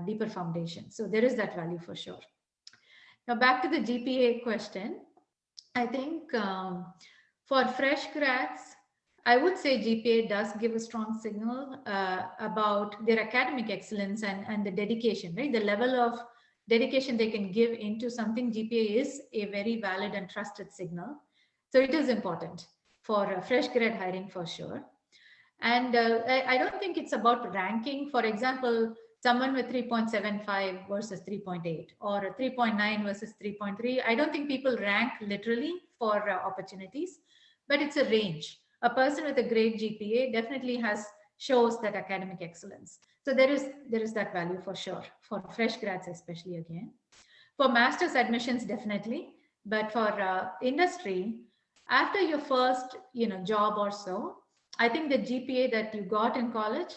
deeper foundation. So there is that value for sure. Now back to the GPA question. I think for fresh grads, I would say GPA does give a strong signal about their academic excellence and the dedication, right? The level of dedication they can give into something. GPA is a very valid and trusted signal. So it is important for fresh grad hiring for sure. And I don't think it's about ranking. For example, someone with 3.75 versus 3.8 or 3.9 versus 3.3. I don't think people rank literally for opportunities, but it's a range. A person with a great GPA definitely shows that academic excellence. So there is that value for sure, for fresh grads especially again. For master's admissions, definitely. But for industry, after your first job or so, I think the GPA that you got in college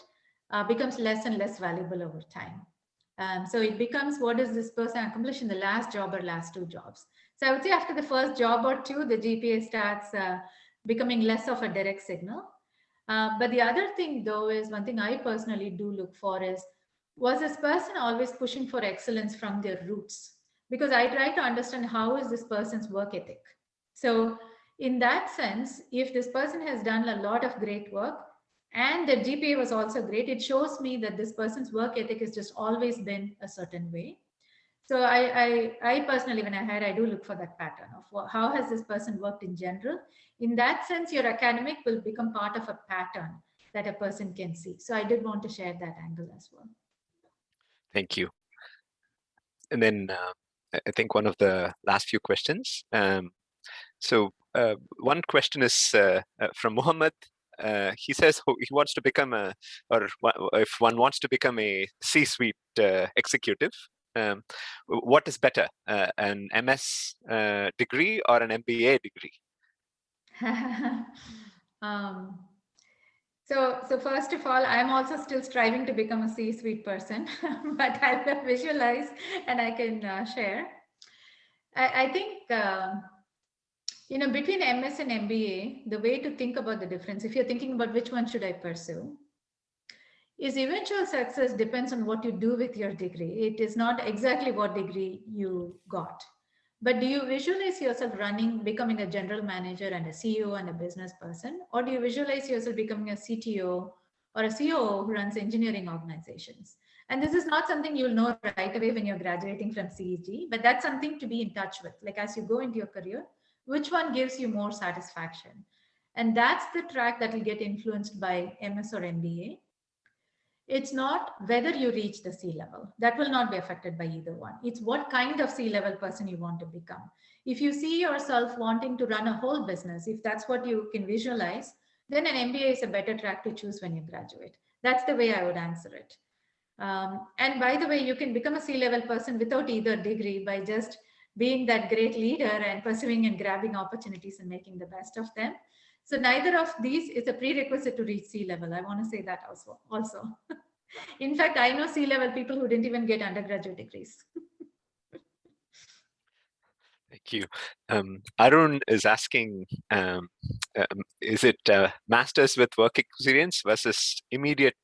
becomes less and less valuable over time. So it becomes, what does this person accomplish in the last job or last two jobs? So I would say after the first job or two, the GPA starts becoming less of a direct signal. But the other thing though is, one thing I personally do look for is, was this person always pushing for excellence from their roots? Because I try to understand how is this person's work ethic. So in that sense, if this person has done a lot of great work and their GPA was also great, it shows me that this person's work ethic has just always been a certain way. So I personally, when I hire, I do look for that pattern of how has this person worked in general. In that sense, your academic will become part of a pattern that a person can see. So I did want to share that angle as well. Thank you. And then I think one of the last few questions. So one question is from Mohammed. He says he wants to become or if one wants to become a C-suite executive, what is better, an MS degree or an MBA degree? So first of all, I'm also still striving to become a C-suite person, but I will visualize and I can share. I think, between MS and MBA, the way to think about the difference, if you're thinking about which one should I pursue, is eventual success depends on what you do with your degree. It is not exactly what degree you got. But do you visualize yourself becoming a general manager and a CEO and a business person? Or do you visualize yourself becoming a CTO or a COO who runs engineering organizations? And this is not something you'll know right away when you're graduating from CEG, but that's something to be in touch with. Like as you go into your career, which one gives you more satisfaction? And that's the track that will get influenced by MS or MBA. It's not whether you reach the C-level. That will not be affected by either one. It's what kind of C-level person you want to become. If you see yourself wanting to run a whole business, if that's what you can visualize, then an MBA is a better track to choose when you graduate. That's the way I would answer it. And by the way, you can become a C-level person without either degree by just being that great leader and pursuing and grabbing opportunities and making the best of them. So neither of these is a prerequisite to reach C-level. I want to say that also. In fact, I know C-level people who didn't even get undergraduate degrees. Thank you. Arun is asking, is it masters with work experience versus immediate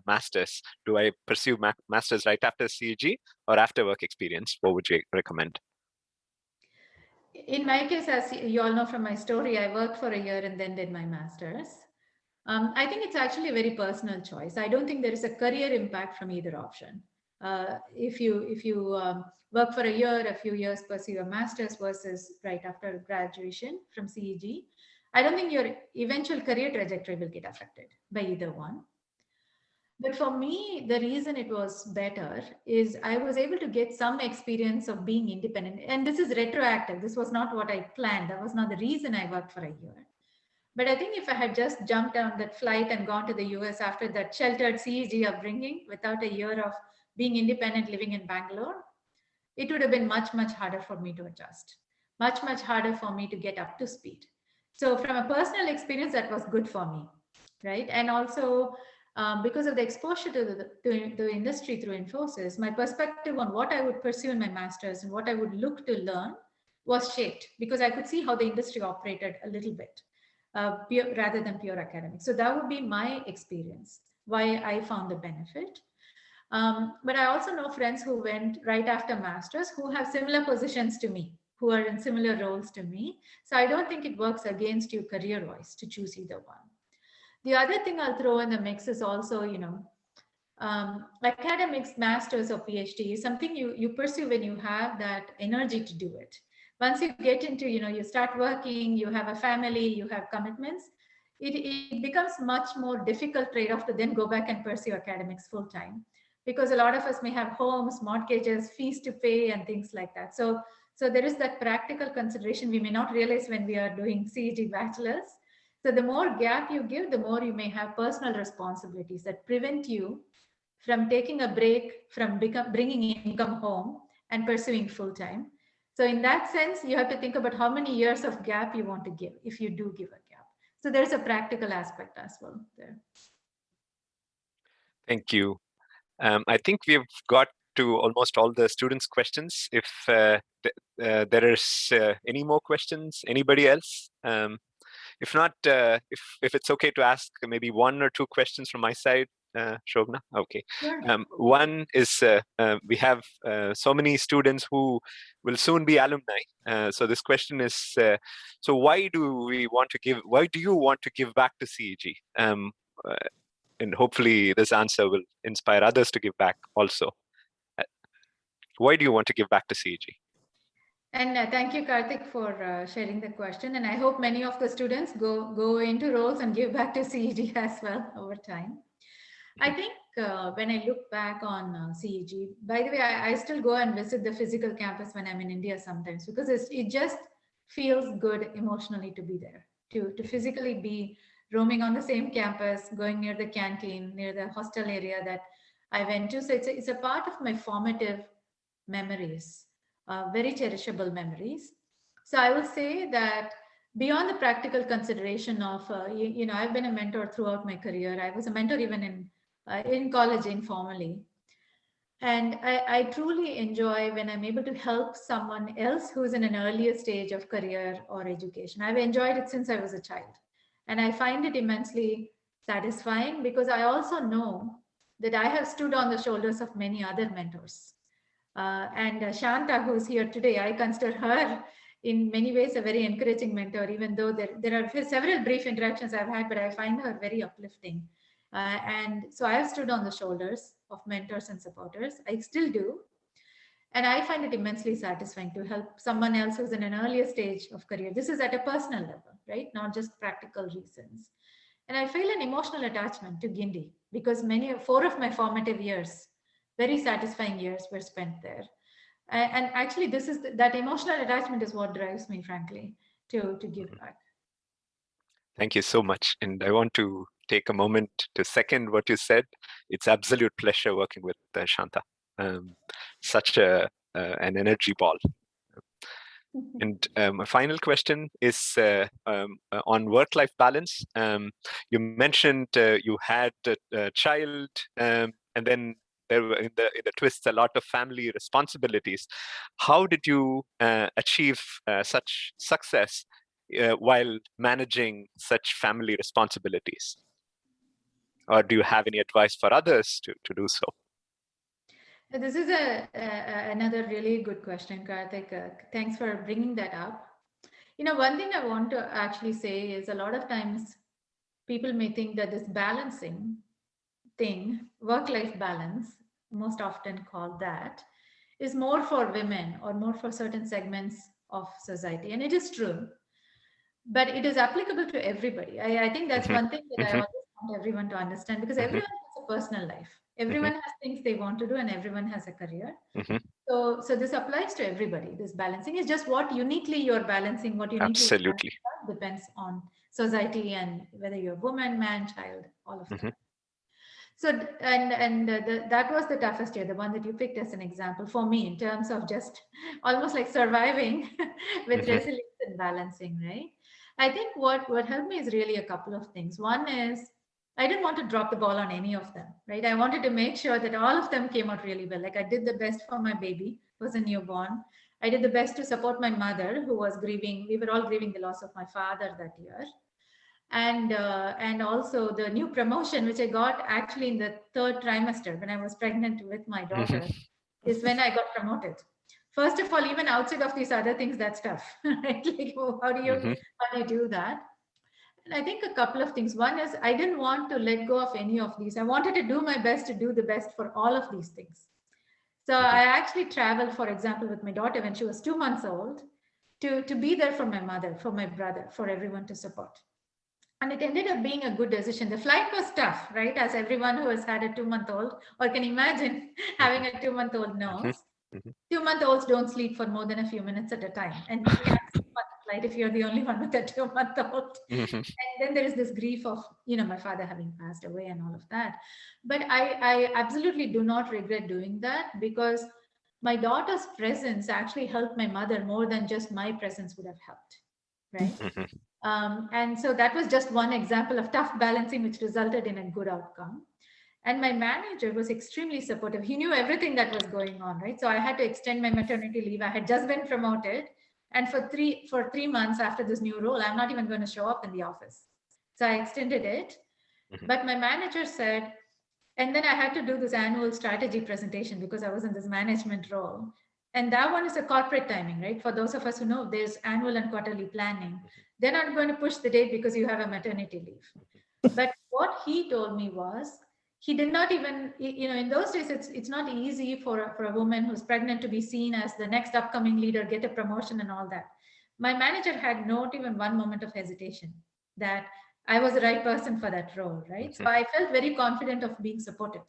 masters? Do I pursue masters right after CEG or after work experience? What would you recommend? In my case, as you all know from my story, I worked for a year and then did my master's. I think it's actually a very personal choice. I don't think there is a career impact from either option. If you work for a year, a few years, pursue a master's versus right after graduation from CEG, I don't think your eventual career trajectory will get affected by either one. But for me, the reason it was better is I was able to get some experience of being independent. And this is retroactive. This was not what I planned. That was not the reason I worked for a year. But I think if I had just jumped on that flight and gone to the US after that sheltered CEG upbringing without a year of being independent living in Bangalore, it would have been much, much harder for me to adjust, much, much harder for me to get up to speed. So from a personal experience, that was good for me, right? And also because of the exposure to the industry through Infosys, my perspective on what I would pursue in my master's and what I would look to learn was shaped because I could see how the industry operated a little bit rather than pure academics. So that would be my experience, why I found the benefit. But I also know friends who went right after masters who have similar positions to me, who are in similar roles to me. So I don't think it works against you career-wise to choose either one. The other thing I'll throw in the mix is also, academics, masters or PhD is something you pursue when you have that energy to do it. Once you get into, you start working, you have a family, you have commitments, it becomes much more difficult trade-off to then go back and pursue academics full-time, because a lot of us may have homes, mortgages, fees to pay and things like that. So there is that practical consideration we may not realize when we are doing CEG bachelors. So the more gap you give, the more you may have personal responsibilities that prevent you from taking a break from bringing income home and pursuing full-time. So in that sense, you have to think about how many years of gap you want to give if you do give a gap. So there's a practical aspect as well there. Thank you. I think we've got to almost all the students' questions. If there is any more questions, anybody else? If not, if it's okay to ask maybe one or two questions from my side, Shobana? Okay. Sure. One is we have so many students who will soon be alumni. So this question is, so why do you want to give back to CEG? And hopefully this answer will inspire others to give back also. Why do you want to give back to CEG? And thank you, Karthik, for sharing the question. And I hope many of the students go into roles and give back to CEG as well over time. I think when I look back on CEG, by the way, I still go and visit the physical campus when I'm in India sometimes, because it just feels good emotionally to be there, to physically be roaming on the same campus, going near the canteen, near the hostel area that I went to. So it's a part of my formative memories, very cherishable memories. So I will say that beyond the practical consideration of, I've been a mentor throughout my career. I was a mentor even in college informally. And I truly enjoy when I'm able to help someone else who's in an earlier stage of career or education. I've enjoyed it since I was a child. And I find it immensely satisfying because I also know that I have stood on the shoulders of many other mentors. And Shanta, who's here today, I consider her in many ways a very encouraging mentor, even though there are several brief interactions I've had, but I find her very uplifting. And so I have stood on the shoulders of mentors and supporters. I still do. And I find it immensely satisfying to help someone else who's in an earlier stage of career. This is at a personal level, right? Not just practical reasons. And I feel an emotional attachment to Gindi because 4 of my formative years, very satisfying years, were spent there. And actually, that emotional attachment is what drives me, frankly, to give back. Thank you so much. And I want to take a moment to second what you said. It's absolute pleasure working with Shanta. Such an energy ball. And my final question is on work-life balance. You mentioned you had a child, and then there were in the twists a lot of family responsibilities. How did you achieve such success while managing such family responsibilities? Or do you have any advice for others to do so? This is another really good question, Karthik. Thanks for bringing that up. One thing I want to actually say is a lot of times people may think that this balancing thing, work-life balance, most often called that, is more for women or more for certain segments of society. And it is true, but it is applicable to everybody. I think that's one thing that I always want everyone to understand, because everyone has a personal life. Everyone has things they want to do and everyone has a career. So this applies to everybody. This balancing is just what uniquely you're balancing, what uniquely you're Absolutely. balancing depends on society and whether you're woman, man, child, all of that. So, that was the toughest year, the one that you picked as an example for me in terms of just almost like surviving with resilience and balancing, right? I think what helped me is really a couple of things. One is I didn't want to drop the ball on any of them, right? I wanted to make sure that all of them came out really well. Like I did the best for my baby, who was a newborn. I did the best to support my mother, who was grieving. We were all grieving the loss of my father that year. And also the new promotion, which I got actually in the third trimester when I was pregnant with my daughter, is when I got promoted. First of all, even outside of these other things, that's tough, right? Like, how do you do that? And I think a couple of things. One is I didn't want to let go of any of these. I wanted to do my best to do the best for all of these things. So I actually traveled, for example, with my daughter when she was 2 months old to be there for my mother, for my brother, for everyone to support. And it ended up being a good decision. The flight was tough, right? As everyone who has had a 2-month-old or can imagine having a 2-month-old knows. 2-month-olds don't sleep for more than a few minutes at a time. And you can't sleep on the flight if you're the only one with a 2-month-old. And then there is this grief of, my father having passed away and all of that. But I absolutely do not regret doing that, because my daughter's presence actually helped my mother more than just my presence would have helped, right? And so that was just one example of tough balancing, which resulted in a good outcome. And my manager was extremely supportive. He knew everything that was going on, right? So I had to extend my maternity leave. I had just been promoted. And for 3 months after this new role, I'm not even going to show up in the office. So I extended it. But my manager said, and then I had to do this annual strategy presentation because I was in this management role. And that one is a corporate timing, right? For those of us who know, there's annual and quarterly planning. They're not going to push the date because you have a maternity leave. But what he told me was, he did not even, in those days, it's not easy for a woman who's pregnant to be seen as the next upcoming leader, get a promotion and all that. My manager had not even one moment of hesitation that I was the right person for that role, right? So I felt very confident of being supported.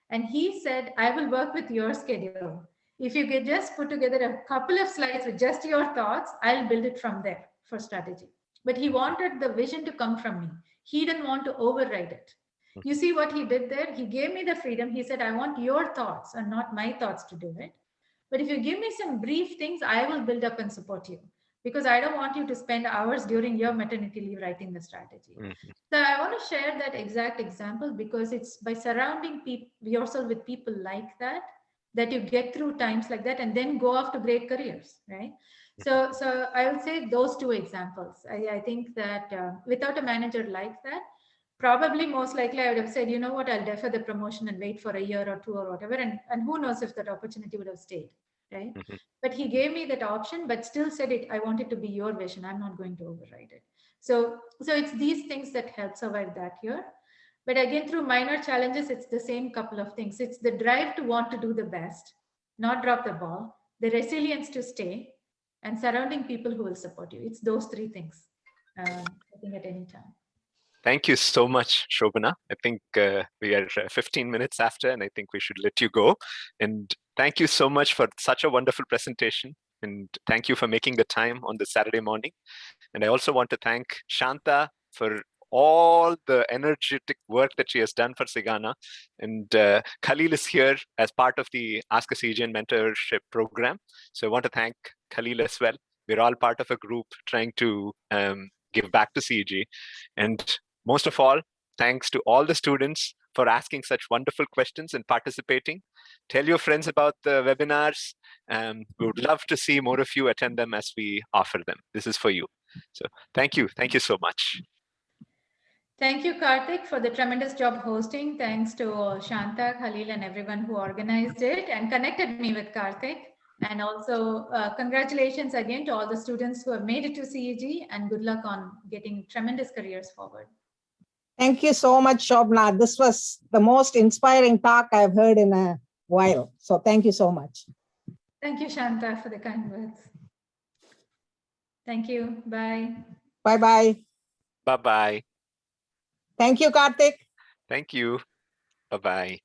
And he said, I will work with your schedule. If you could just put together a couple of slides with just your thoughts, I'll build it from there for strategy. But he wanted the vision to come from me. He didn't want to override it. You see what he did there? He gave me the freedom. He said, I want your thoughts and not my thoughts to do it. But if you give me some brief things, I will build up and support you, because I don't want you to spend hours during your maternity leave writing the strategy. So I want to share that exact example, because it's by surrounding yourself with people like that you get through times like that and then go off to great careers, right? So I will say those two examples. I think that without a manager like that, probably most likely I would have said, you know what, I'll defer the promotion and wait for a year or two or whatever. And who knows if that opportunity would have stayed, right? But he gave me that option, but still said it, I want it to be your vision. I'm not going to override it. So it's these things that help survive that year. But again, through minor challenges, it's the same couple of things. It's the drive to want to do the best, not drop the ball, the resilience to stay, and surrounding people who will support you. It's those three things, I think, at any time. Thank you so much, Shobana. I think we are 15 minutes after, and I think we should let you go. And thank you so much for such a wonderful presentation. And thank you for making the time on the Saturday morning. And I also want to thank Shanta for all the energetic work that she has done for Sigana. And Khalil is here as part of the Ask a CGN mentorship program. So I want to thank Khalil as well. We're all part of a group trying to give back to CG. And most of all, thanks to all the students for asking such wonderful questions and participating. Tell your friends about the webinars. We would love to see more of you attend them as we offer them. This is for you. So thank you. Thank you so much. Thank you, Karthik, for the tremendous job hosting. Thanks to Shanta, Khalil, and everyone who organized it and connected me with Karthik. And also, congratulations again to all the students who have made it to CEG, and good luck on getting tremendous careers forward. Thank you so much, Shobana. This was the most inspiring talk I've heard in a while. So thank you so much. Thank you, Shanta, for the kind words. Thank you. Bye. Bye-bye. Bye-bye. Thank you, Karthik. Thank you. Bye-bye.